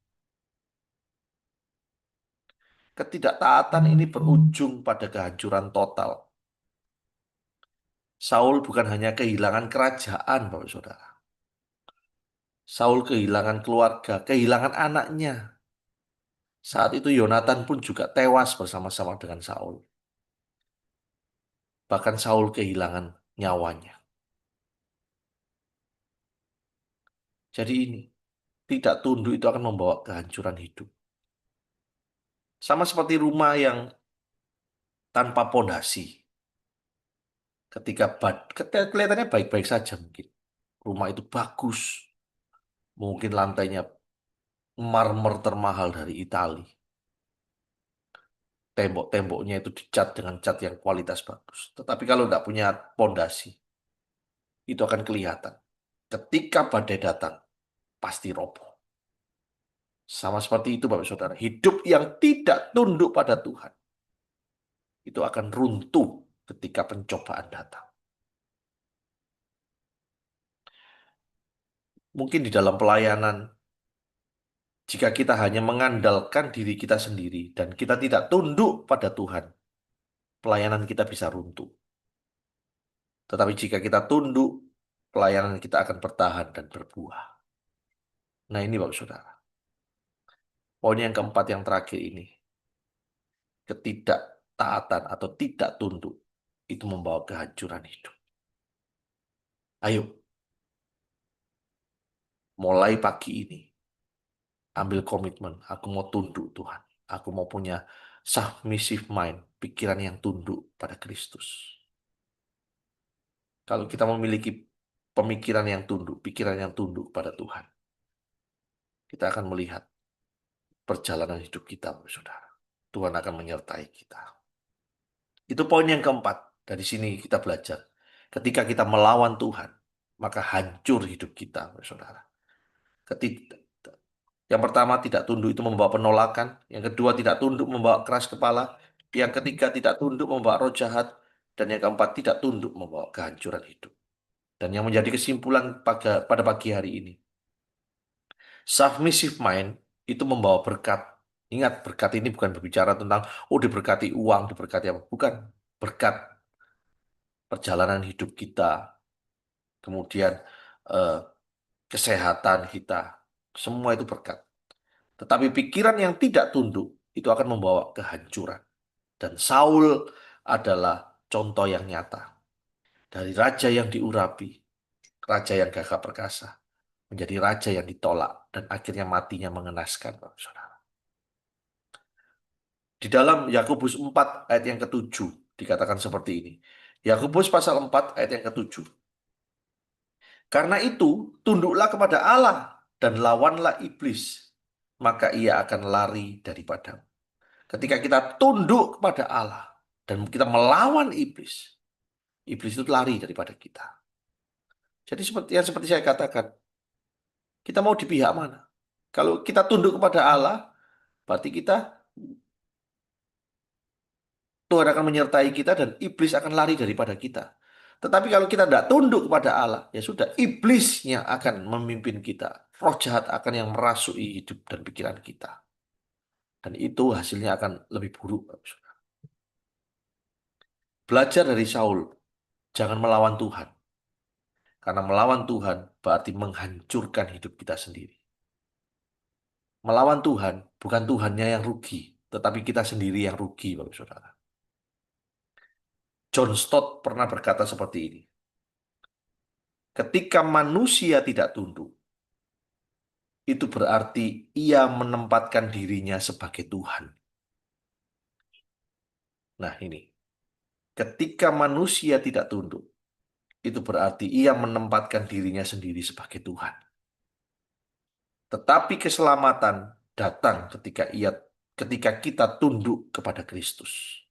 Ketidaktaatan ini berujung pada kehancuran total. Saul bukan hanya kehilangan kerajaan, Bapak Saudara. Saul kehilangan keluarga, kehilangan anaknya. Saat itu Yonatan pun juga tewas bersama-sama dengan Saul. Bahkan Saul kehilangan nyawanya. Jadi ini, tidak tunduk itu akan membawa kehancuran hidup. Sama seperti rumah yang tanpa pondasi. Ketika kelihatannya baik-baik saja mungkin. Rumah itu bagus. Mungkin lantainya marmer termahal dari Italia. Tembok-temboknya itu dicat dengan cat yang kualitas bagus. Tetapi kalau tidak punya pondasi, itu akan kelihatan. Ketika badai datang, pasti roboh. Sama seperti itu Bapak Saudara. Hidup yang tidak tunduk pada Tuhan, itu akan runtuh ketika pencobaan datang. Mungkin di dalam pelayanan, jika kita hanya mengandalkan diri kita sendiri dan kita tidak tunduk pada Tuhan, pelayanan kita bisa runtuh. Tetapi jika kita tunduk, pelayanan kita akan bertahan dan berbuah. Nah ini Bapak Saudara. Poin yang keempat yang terakhir ini. Ketidaktaatan atau tidak tunduk itu membawa kehancuran hidup. Ayo, mulai pagi ini, ambil komitmen. Aku mau tunduk Tuhan. Aku mau punya submissive mind, pikiran yang tunduk pada Kristus. Kalau kita memiliki pemikiran yang tunduk, pikiran yang tunduk pada Tuhan, kita akan melihat perjalanan hidup kita, saudara. Tuhan akan menyertai kita. Itu poin yang keempat. Dari sini kita belajar. Ketika kita melawan Tuhan, maka hancur hidup kita, saudara. Yang pertama, tidak tunduk itu membawa penolakan. Yang kedua, tidak tunduk membawa keras kepala. Yang ketiga, tidak tunduk membawa roh jahat. Dan yang keempat, tidak tunduk membawa kehancuran hidup. Dan yang menjadi kesimpulan pada pagi hari ini, submissive mind itu membawa berkat. Ingat, berkat ini bukan berbicara tentang, diberkati uang, diberkati apa. Bukan. Berkat perjalanan hidup kita. Kemudian kesehatan kita. Semua itu berkat. Tetapi pikiran yang tidak tunduk itu akan membawa kehancuran. Dan Saul adalah contoh yang nyata. Dari raja yang diurapi, raja yang gagah perkasa, menjadi raja yang ditolak, dan akhirnya matinya mengenaskan, saudara. Di dalam Yakobus 4 ayat yang ke-7 dikatakan seperti ini. Yakobus pasal 4 ayat yang ke-7. Karena itu, tunduklah kepada Allah dan lawanlah iblis, maka ia akan lari daripadamu. Ketika kita tunduk kepada Allah dan kita melawan iblis, iblis itu lari daripada kita. Jadi seperti saya katakan, kita mau di pihak mana? Kalau kita tunduk kepada Allah, berarti Tuhan akan menyertai kita dan iblis akan lari daripada kita. Tetapi kalau kita tidak tunduk kepada Allah, ya sudah, iblis yang akan memimpin kita. Roh jahat akan yang merasui hidup dan pikiran kita. Dan itu hasilnya akan lebih buruk. Belajar dari Saul, jangan melawan Tuhan. Karena melawan Tuhan berarti menghancurkan hidup kita sendiri. Melawan Tuhan, bukan Tuhannya yang rugi, tetapi kita sendiri yang rugi, Bapak Saudara. John Stott pernah berkata seperti ini. Ketika manusia tidak tunduk, itu berarti ia menempatkan dirinya sebagai Tuhan. Nah ini, ketika manusia tidak tunduk, itu berarti ia menempatkan dirinya sendiri sebagai Tuhan. Tetapi keselamatan datang ketika kita tunduk kepada Kristus.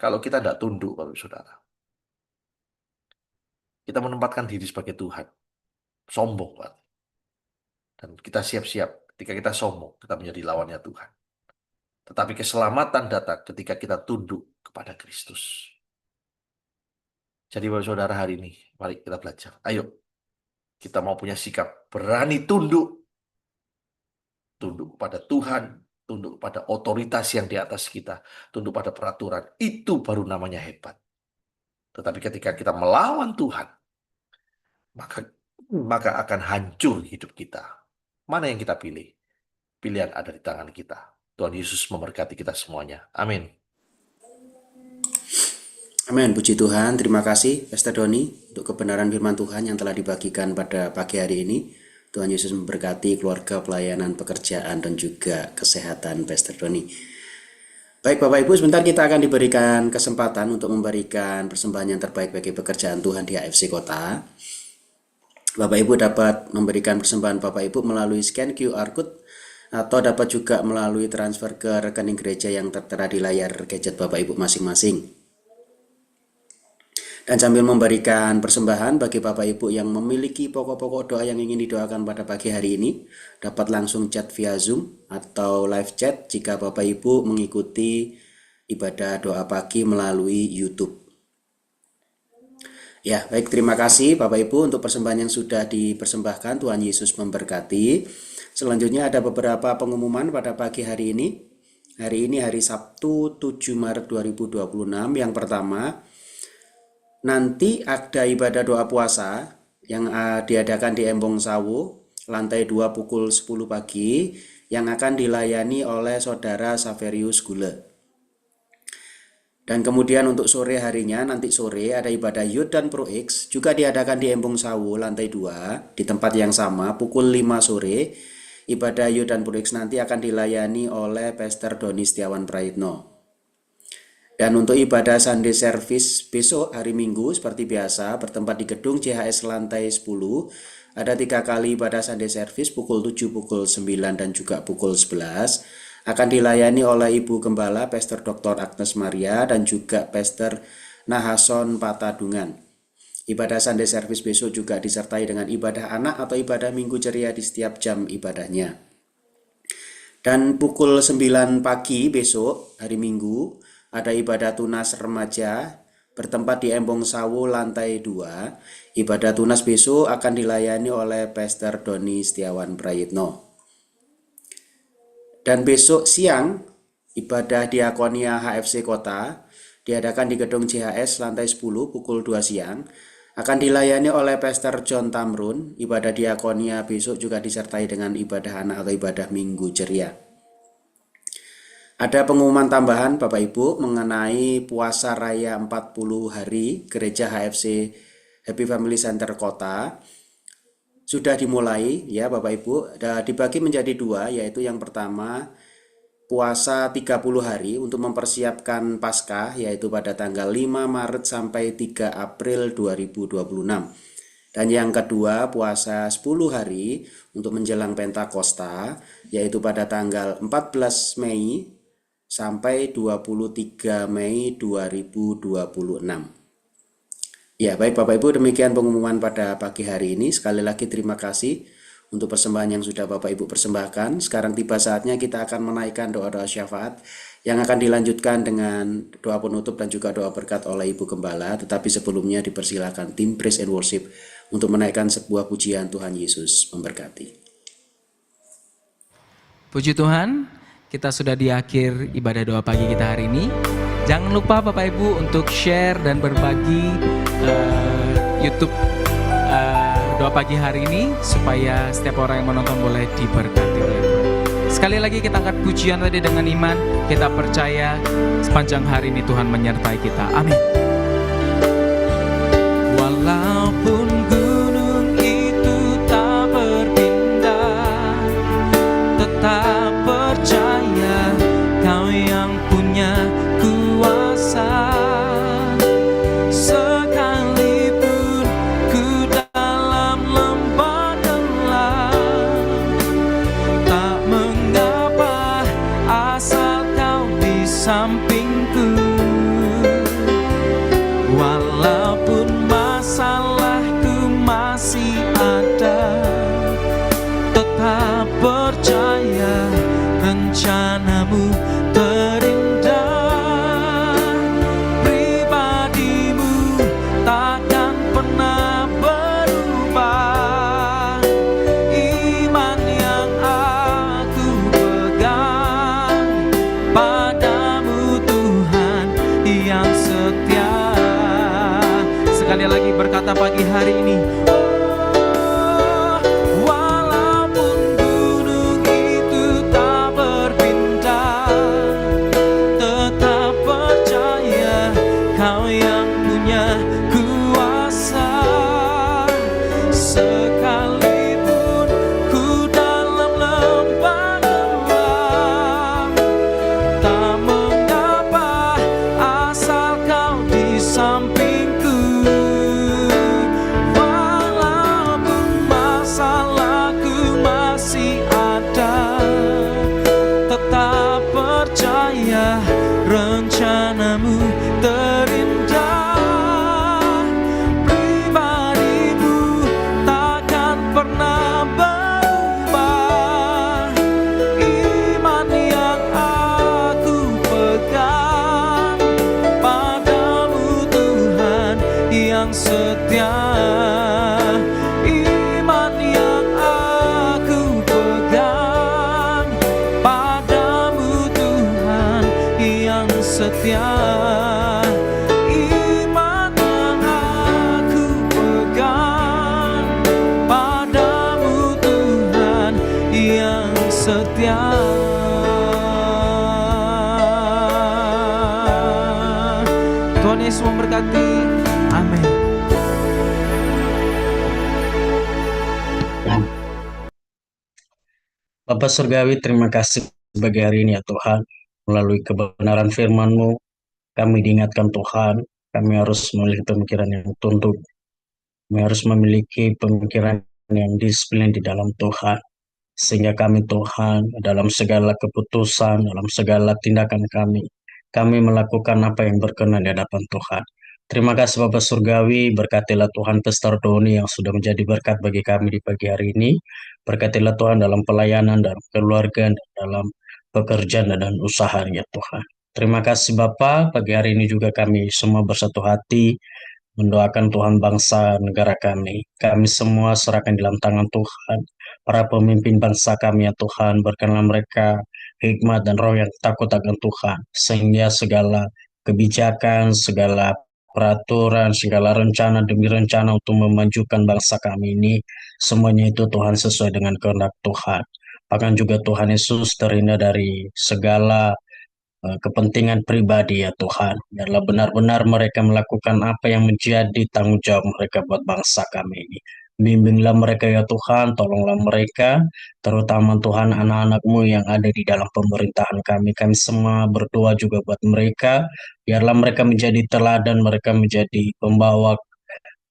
Kalau kita tidak tunduk, Bapak Saudara, kita menempatkan diri sebagai Tuhan. Sombong, Pak. Dan kita siap-siap ketika kita sombong, kita menjadi lawannya Tuhan. Tetapi keselamatan datang ketika kita tunduk kepada Kristus. Jadi Bapak Saudara hari ini, mari kita belajar. Ayo, kita mau punya sikap berani tunduk. Tunduk kepada Tuhan, tunduk pada otoritas yang di atas kita, tunduk pada peraturan. Itu baru namanya hebat. Tetapi ketika kita melawan Tuhan, maka akan hancur hidup kita. Mana yang kita pilih? pilihan ada di tangan kita. Tuhan Yesus memberkati kita semuanya. Amin. Amin, puji Tuhan. Terima kasih Pastor Doni untuk kebenaran firman Tuhan yang telah dibagikan pada pagi hari ini. Tuhan Yesus memberkati keluarga, pelayanan, pekerjaan, dan juga kesehatan Pastor Doni. Baik Bapak Ibu, sebentar kita akan diberikan kesempatan untuk memberikan persembahan yang terbaik bagi pekerjaan Tuhan di AFC Kota. Bapak Ibu dapat memberikan persembahan Bapak Ibu melalui scan QR Code atau dapat juga melalui transfer ke rekening gereja yang tertera di layar gadget Bapak Ibu masing-masing. Dan sambil memberikan persembahan bagi Bapak Ibu yang memiliki pokok-pokok doa yang ingin didoakan pada pagi hari ini, dapat langsung chat via Zoom atau live chat jika Bapak Ibu mengikuti ibadah doa pagi melalui YouTube. Ya, baik, terima kasih Bapak Ibu untuk persembahan yang sudah dipersembahkan. Tuhan Yesus memberkati. Selanjutnya ada beberapa pengumuman pada pagi hari ini. Hari ini hari Sabtu 7 Maret 2026. Yang pertama, nanti ada ibadah doa puasa yang diadakan di Embong Sawu, lantai 2 pukul 10 pagi, yang akan dilayani oleh Saudara Saverius Gule. Dan kemudian untuk sore harinya, nanti sore ada ibadah Youth dan Pro X, juga diadakan di Embong Sawu, lantai 2, di tempat yang sama, pukul 5 sore. Ibadah Youth dan Pro X nanti akan dilayani oleh Pastor Doni Setiawan Praitno. Dan untuk ibadah Sunday Service besok hari Minggu seperti biasa bertempat di gedung CHS lantai 10. Ada 3 kali ibadah Sunday Service pukul 7, pukul 9 dan juga pukul 11. Akan dilayani oleh Ibu Gembala Pastor Dr. Agnes Maria dan juga Pastor Nahason Patadungan. Ibadah Sunday Service besok juga disertai dengan ibadah anak atau ibadah Minggu Ceria di setiap jam ibadahnya. Dan pukul 9 pagi besok hari Minggu ada ibadah tunas remaja bertempat di Embong Sawu lantai 2. Ibadah tunas besok akan dilayani oleh Pastor Doni Setiawan Prayitno. Dan besok siang ibadah diakonia HFC Kota diadakan di gedung CHS lantai 10 pukul 2 siang. Akan dilayani oleh Pastor John Tamrun. Ibadah diakonia besok juga disertai dengan ibadah anak atau ibadah Minggu Ceria. Ada pengumuman tambahan Bapak Ibu mengenai puasa raya 40 hari Gereja HFC Happy Family Center Kota. Sudah dimulai ya Bapak Ibu, dibagi menjadi 2, yaitu yang pertama puasa 30 hari untuk mempersiapkan Paskah, yaitu pada tanggal 5 Maret sampai 3 April 2026. Dan yang kedua puasa 10 hari untuk menjelang Pentakosta, yaitu pada tanggal 14 Mei sampai 23 Mei 2026. Ya, baik Bapak Ibu, demikian pengumuman pada pagi hari ini. Sekali lagi terima kasih untuk persembahan yang sudah Bapak Ibu persembahkan. Sekarang tiba saatnya kita akan menaikkan doa-doa syafaat yang akan dilanjutkan dengan doa penutup dan juga doa berkat oleh Ibu Gembala. Tetapi sebelumnya dipersilakan tim Praise and Worship untuk menaikkan sebuah pujian. Tuhan Yesus memberkati. Puji Tuhan, kita sudah di akhir ibadah doa pagi kita hari ini. Jangan lupa Bapak Ibu untuk share dan berbagi YouTube doa pagi hari ini supaya setiap orang yang menonton boleh diberkati oleh Tuhan. Sekali lagi kita angkat pujian tadi dengan iman. Kita percaya sepanjang hari ini Tuhan menyertai kita. Amin. Walaupun gunung itu tak berpindah, tetap percaya Kau yang punya kuasa. Sekalipun ku dalam lembah gelap, tak mengapa asal Kau di sampingku. Walaupun masalahku masih ada, tetap percaya rencanamu terindah. Pribadimu takkan pernah berubah. Iman yang aku pegang padamu Tuhan yang setia. Sekali lagi berkata pagi hari ini, walaupun gunung itu tak sekalipun ku dalam lembah gelap, tak mengapa asal kau di sampingku. Walaupun masalahku masih ada, tetap percaya rencanamu terindah. Pribadimu takkan pernah berubah. Iman yang aku pegang padamu Tuhan yang setia. Iman yang aku pegang padamu Tuhan yang setia. Iman yang aku pegang padamu Tuhan yang setia. Tuhan Yesus memberkati. Amin. Bapa Surgawi, terima kasih bagi hari ini ya Tuhan. Melalui kebenaran firman-Mu, kami diingatkan Tuhan, kami harus memiliki pemikiran yang tunduk. Kami harus memiliki pemikiran yang disiplin di dalam Tuhan. Sehingga kami Tuhan, dalam segala keputusan, dalam segala tindakan kami melakukan apa yang berkenan di hadapan Tuhan. Terima kasih Bapa Surgawi, berkatilah Tuhan Pastor Doni yang sudah menjadi berkat bagi kami di pagi hari ini. Berkatilah Tuhan dalam pelayanan, dalam keluarga, dan dalam pekerjaan dan usahanya Tuhan. Terima kasih Bapa, pagi hari ini juga kami semua bersatu hati mendoakan Tuhan bangsa negara kami. Kami semua serahkan dalam tangan Tuhan. Para pemimpin bangsa kami ya Tuhan, berkenanlah mereka hikmat dan roh yang takut akan Tuhan. Sehingga segala kebijakan, segala peraturan, segala rencana demi rencana untuk memajukan bangsa kami ini, semuanya itu Tuhan sesuai dengan kehendak Tuhan. Bahkan juga Tuhan Yesus terhindar dari segala kepentingan pribadi ya Tuhan. Biarlah benar-benar mereka melakukan apa yang menjadi tanggung jawab mereka buat bangsa kami ini. Bimbinglah mereka ya Tuhan, tolonglah mereka, terutama Tuhan anak-anak-Mu yang ada di dalam pemerintahan kami. Kami semua berdoa juga buat mereka, biarlah mereka menjadi teladan, mereka menjadi pembawa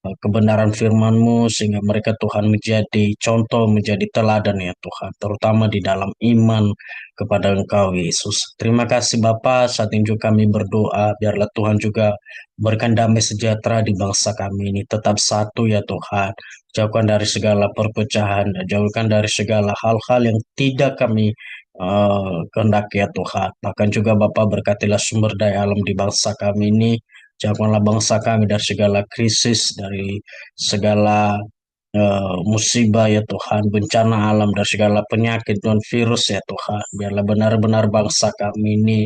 kebenaran firman-Mu, sehingga mereka Tuhan menjadi contoh, menjadi teladan ya Tuhan, terutama di dalam iman kepada Engkau Yesus. Terima kasih Bapa, saat ini juga kami berdoa, biarlah Tuhan juga berikan damai sejahtera di bangsa kami ini, tetap satu ya Tuhan, jauhkan dari segala perpecahan, dan jauhkan dari segala hal-hal yang tidak kami kehendaki ya Tuhan. Bahkan juga Bapa berkatilah sumber daya alam di bangsa kami ini, jauhkanlah bangsa kami dari segala krisis, dari segala musibah ya Tuhan, bencana alam, dari segala penyakit dan virus ya Tuhan. Biarlah benar-benar bangsa kami ini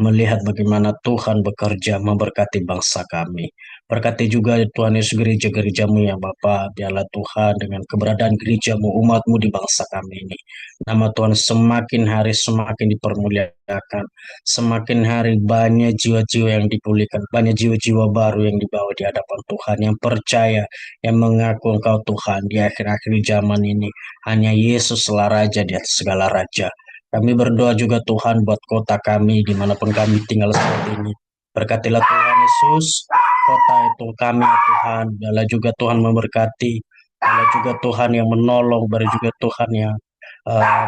melihat bagaimana Tuhan bekerja memberkati bangsa kami. Berkati juga Tuhan Yesus gereja-gereja-Mu ya Bapa. Biarlah Tuhan dengan keberadaan gereja-Mu, umat-Mu di bangsa kami ini, nama Tuhan semakin hari semakin dipermuliakan. Semakin hari banyak jiwa-jiwa yang dipulihkan, banyak jiwa-jiwa baru yang dibawa di hadapan Tuhan, yang percaya, yang mengaku Engkau Tuhan di akhir-akhir zaman ini. Hanya Yesuslah Raja di atas segala raja. Kami berdoa juga Tuhan buat kota kami, dimanapun kami tinggal saat ini. Berkatilah Tuhan Yesus, kota itu kami ya Tuhan. Biarlah juga Tuhan memberkati, biarlah juga Tuhan yang menolong, biarlah juga Tuhan yang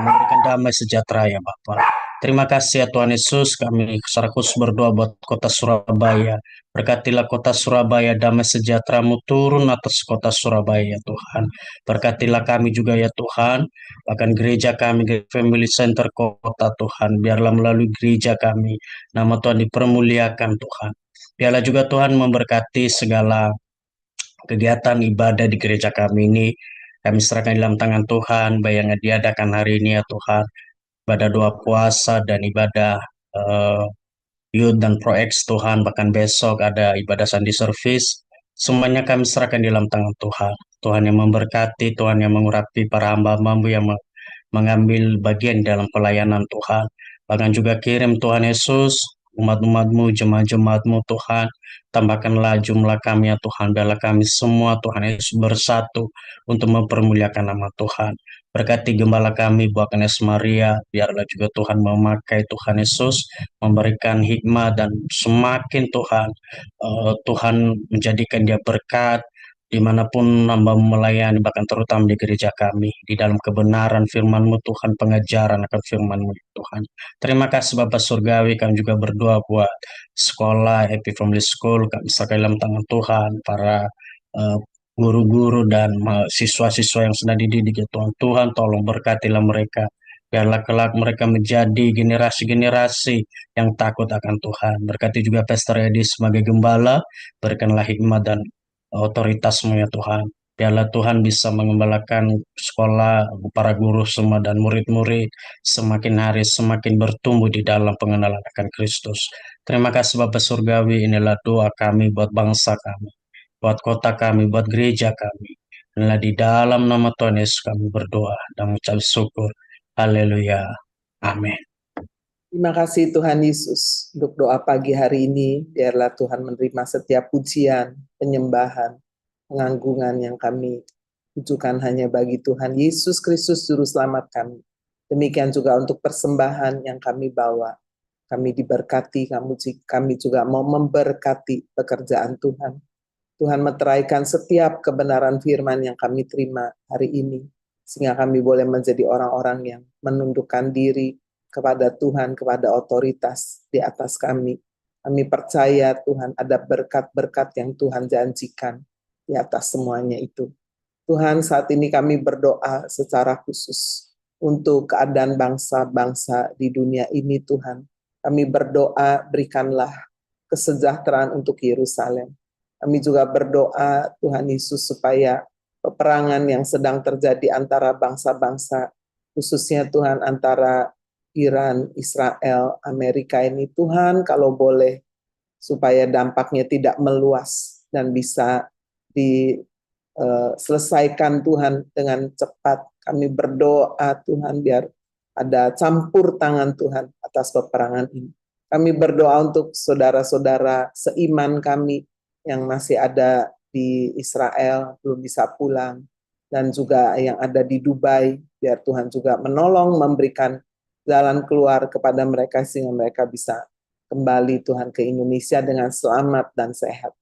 memberikan damai sejahtera ya Bapak. Terima kasih ya Tuhan Yesus, kami secara khusus berdoa buat kota Surabaya. Berkatilah kota Surabaya, damai sejahtera-Mu turun atas kota Surabaya ya Tuhan. Berkatilah kami juga ya Tuhan, bahkan gereja kami, Family Center kota Tuhan. Biarlah melalui gereja kami, nama Tuhan dipermuliakan Tuhan. Biarlah juga Tuhan memberkati segala kegiatan ibadah di gereja kami ini. Kami serahkan dalam tangan Tuhan, baik yang diadakan hari ini ya Tuhan, ibadah doa puasa dan ibadah Youth dan Pro-X Tuhan, bahkan besok ada ibadah Sunday Service. Semuanya kami serahkan di dalam tangan Tuhan. Tuhan yang memberkati, Tuhan yang mengurapi para hamba-hamba-Mu yang mengambil bagian dalam pelayanan Tuhan. Bahkan juga kirim Tuhan Yesus umat-umat-Mu, jemaat-jemaat-Mu Tuhan. Tambahkanlah jumlah kami ya Tuhan, biarlah kami semua Tuhan Yesus bersatu untuk mempermuliakan nama Tuhan. Berkati gembala kami, Bu Agnes Maria, biarlah juga Tuhan memakai Tuhan Yesus, memberikan hikmah dan semakin Tuhan, Tuhan menjadikan dia berkat, dimanapun hamba melayani, bahkan terutama di gereja kami, di dalam kebenaran firman-Mu Tuhan, pengajaran akan firman-Mu Tuhan. Terima kasih Bapak Surgawi, kami juga berdoa buat sekolah Happy Family School, kami serahkan dalam tangan Tuhan, para eh, guru-guru dan siswa-siswa yang sedang dididik ya Tuhan. Tuhan tolong berkatilah mereka, biarlah kelak mereka menjadi generasi-generasi yang takut akan Tuhan. Berkati juga Pastor Edi sebagai gembala, berikanlah hikmat dan otoritas-Mu ya Tuhan. Biarlah Tuhan bisa mengembalakan sekolah, para guru semua dan murid-murid semakin hari semakin bertumbuh di dalam pengenalan akan Kristus. Terima kasih Bapak Surgawi, inilah doa kami buat bangsa kami, buat kota kami, buat gereja kami. Inilah di dalam nama Tuhan Yesus kami berdoa dan mengucap syukur. Haleluya. Amin. Terima kasih Tuhan Yesus untuk doa pagi hari ini. Biarlah Tuhan menerima setiap pujian, penyembahan, penganggungan yang kami tujukan hanya bagi Tuhan Yesus Kristus Juru Selamat kami. Demikian juga untuk persembahan yang kami bawa. Kami diberkati, kami juga mau memberkati pekerjaan Tuhan. Tuhan meteraikan setiap kebenaran firman yang kami terima hari ini, sehingga kami boleh menjadi orang-orang yang menundukkan diri kepada Tuhan, kepada otoritas di atas kami. Kami percaya Tuhan ada berkat-berkat yang Tuhan janjikan di atas semuanya itu. Tuhan, saat ini kami berdoa secara khusus untuk keadaan bangsa-bangsa di dunia ini Tuhan. Kami berdoa berikanlah kesejahteraan untuk Yerusalem. Kami juga berdoa Tuhan Yesus supaya peperangan yang sedang terjadi antara bangsa-bangsa, khususnya Tuhan antara Iran, Israel, Amerika ini, Tuhan kalau boleh supaya dampaknya tidak meluas dan bisa diselesaikan Tuhan dengan cepat. Kami berdoa Tuhan biar ada campur tangan Tuhan atas peperangan ini. Kami berdoa untuk saudara-saudara seiman kami yang masih ada di Israel, belum bisa pulang, dan juga yang ada di Dubai, biar Tuhan juga menolong, memberikan jalan keluar kepada mereka, sehingga mereka bisa kembali Tuhan ke Indonesia dengan selamat dan sehat.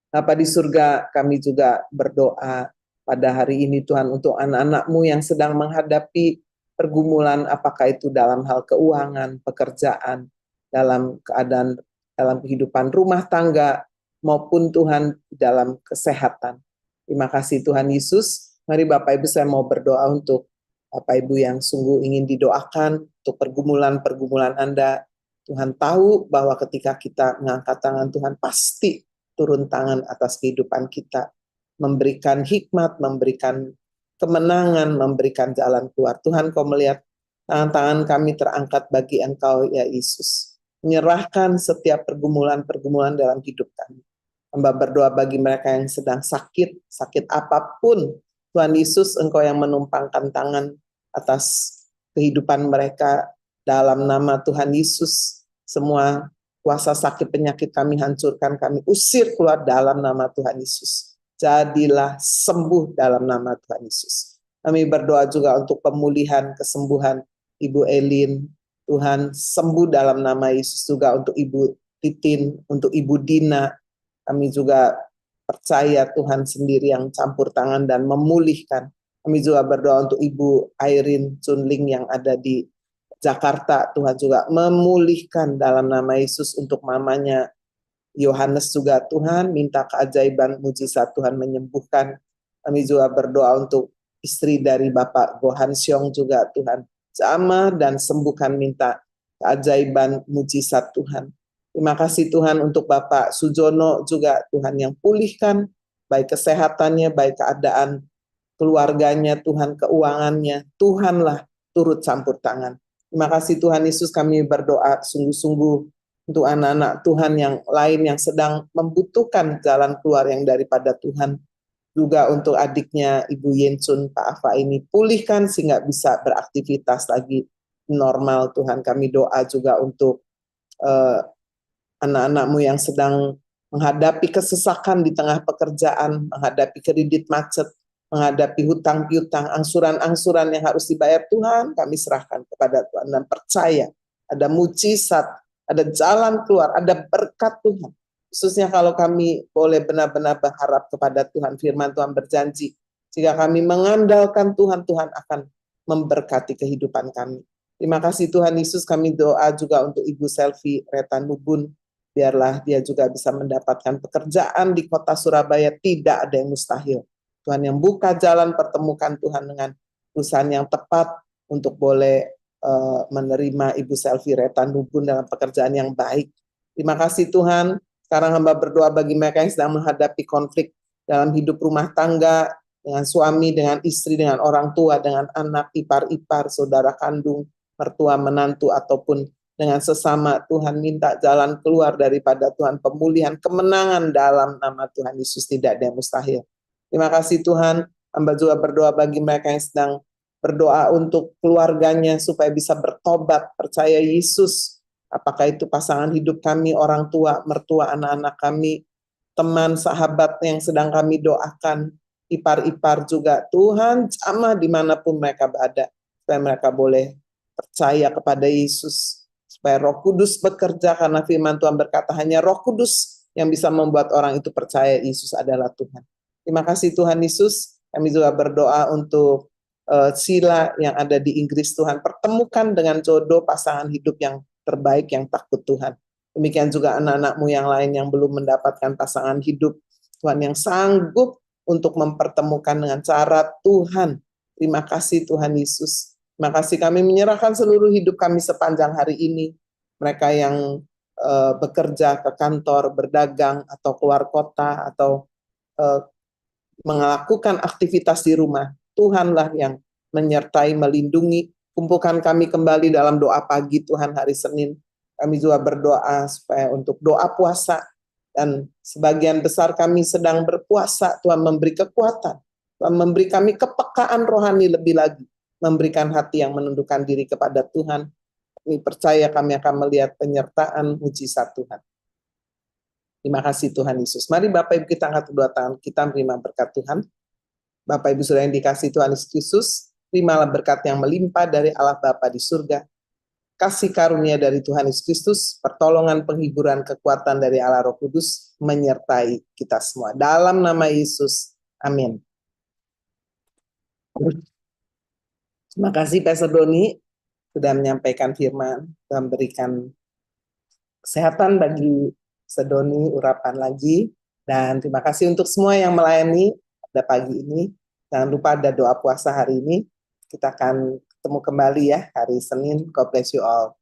Bapa di surga, kami juga berdoa pada hari ini Tuhan untuk anak-anak-Mu yang sedang menghadapi pergumulan, apakah itu dalam hal keuangan, pekerjaan, dalam keadaan, dalam kehidupan rumah tangga, maupun Tuhan dalam kesehatan. Terima kasih Tuhan Yesus. Mari Bapak Ibu saya mau berdoa untuk Bapak Ibu yang sungguh ingin didoakan untuk pergumulan-pergumulan Anda. Tuhan tahu bahwa ketika kita mengangkat tangan Tuhan pasti turun tangan atas kehidupan kita. Memberikan hikmat, memberikan kemenangan, memberikan jalan keluar. Tuhan kau melihat tangan-tangan kami terangkat bagi Engkau ya Yesus. Menyerahkan setiap pergumulan-pergumulan dalam hidup kami. Hamba berdoa bagi mereka yang sedang sakit, sakit apapun. Tuhan Yesus, Engkau yang menumpangkan tangan atas kehidupan mereka. Dalam nama Tuhan Yesus, semua kuasa sakit penyakit kami hancurkan, kami usir keluar dalam nama Tuhan Yesus. Jadilah sembuh dalam nama Tuhan Yesus. Kami berdoa juga untuk pemulihan, kesembuhan Ibu Elin. Tuhan sembuh dalam nama Yesus, juga untuk Ibu Titin, untuk Ibu Dina. Kami juga percaya Tuhan sendiri yang campur tangan dan memulihkan. Kami juga berdoa untuk Ibu Airin Chunling yang ada di Jakarta. Tuhan juga memulihkan dalam nama Yesus. Untuk mamanya Yohanes juga Tuhan minta keajaiban mujizat Tuhan menyembuhkan. Kami juga berdoa untuk istri dari Bapak Gohan Syong juga Tuhan jamah dan sembuhkan, minta keajaiban mujizat Tuhan. Terima kasih Tuhan untuk Bapak Sujono juga Tuhan yang pulihkan baik kesehatannya, baik keadaan keluarganya, Tuhan keuangannya. Tuhanlah turut campur tangan. Terima kasih Tuhan Yesus, kami berdoa sungguh-sungguh untuk anak-anak Tuhan yang lain yang sedang membutuhkan jalan keluar yang daripada Tuhan. Juga untuk adiknya Ibu Yensun, Pak Afa ini pulihkan sehingga bisa beraktivitas lagi normal Tuhan. Kami doa juga untuk anak-anak-Mu yang sedang menghadapi kesesakan di tengah pekerjaan, menghadapi kredit macet, menghadapi hutang piutang, angsuran-angsuran yang harus dibayar. Tuhan, kami serahkan kepada Tuhan dan percaya ada mujizat, ada jalan keluar, ada berkat Tuhan. Khususnya kalau kami boleh benar-benar berharap kepada Tuhan. Firman Tuhan berjanji, jika kami mengandalkan Tuhan, Tuhan akan memberkati kehidupan kami. Terima kasih Tuhan Yesus, kami doa juga untuk Ibu Selvi Retanubun. Biarlah dia juga bisa mendapatkan pekerjaan di kota Surabaya, tidak ada yang mustahil. Tuhan yang buka jalan, pertemukan Tuhan dengan perusahaan yang tepat untuk boleh menerima Ibu Selvi Retanubun dalam pekerjaan yang baik. Terima kasih Tuhan. Sekarang hamba berdoa bagi mereka yang sedang menghadapi konflik dalam hidup rumah tangga, dengan suami, dengan istri, dengan orang tua, dengan anak, ipar-ipar, saudara kandung, mertua, menantu, ataupun dengan sesama. Tuhan minta jalan keluar daripada Tuhan, pemulihan, kemenangan dalam nama Tuhan Yesus, tidak ada yang mustahil. Terima kasih Tuhan. Hamba juga berdoa bagi mereka yang sedang berdoa untuk keluarganya supaya bisa bertobat, percaya Yesus. Apakah itu pasangan hidup kami, orang tua, mertua, anak-anak kami, teman, sahabat yang sedang kami doakan, ipar-ipar juga. Tuhan, jamah dimanapun mereka berada, supaya mereka boleh percaya kepada Yesus, supaya Roh Kudus bekerja, karena firman Tuhan berkata hanya Roh Kudus yang bisa membuat orang itu percaya Yesus adalah Tuhan. Terima kasih Tuhan Yesus. Kami juga berdoa untuk Sila yang ada di Inggris. Tuhan, pertemukan dengan jodoh pasangan hidup yang terbaik, yang takut Tuhan. Demikian juga anak-anak-Mu yang lain yang belum mendapatkan pasangan hidup, Tuhan, yang sanggup untuk mempertemukan dengan cara Tuhan. Terima kasih Tuhan Yesus. Terima kasih, kami menyerahkan seluruh hidup kami sepanjang hari ini. Mereka yang bekerja ke kantor, berdagang, atau keluar kota, atau melakukan aktivitas di rumah. Tuhanlah yang menyertai, melindungi. Kumpulkan kami kembali dalam doa pagi Tuhan hari Senin. Kami juga berdoa supaya untuk doa puasa, dan sebagian besar kami sedang berpuasa. Tuhan memberi kekuatan, Tuhan memberi kami kepekaan rohani lebih lagi, memberikan hati yang menundukkan diri kepada Tuhan. Kami percaya kami akan melihat penyertaan mujizat Tuhan. Terima kasih Tuhan Yesus. Mari Bapak Ibu kita angkat kedua tangan kita menerima berkat Tuhan. Bapak Ibu Saudara yang dikasihi Tuhan Yesus, terimalah berkat yang melimpah dari Allah Bapa di surga, kasih karunia dari Tuhan Yesus Kristus, pertolongan, penghiburan, kekuatan dari Allah Roh Kudus menyertai kita semua. Dalam nama Yesus, amin. Terima kasih Pastor Doni sudah menyampaikan firman dan memberikan kesehatan bagi Sedoni, urapan lagi. Dan terima kasih untuk semua yang melayani pada pagi ini. Jangan lupa ada doa puasa hari ini. Kita akan ketemu kembali ya hari Senin. God bless you all.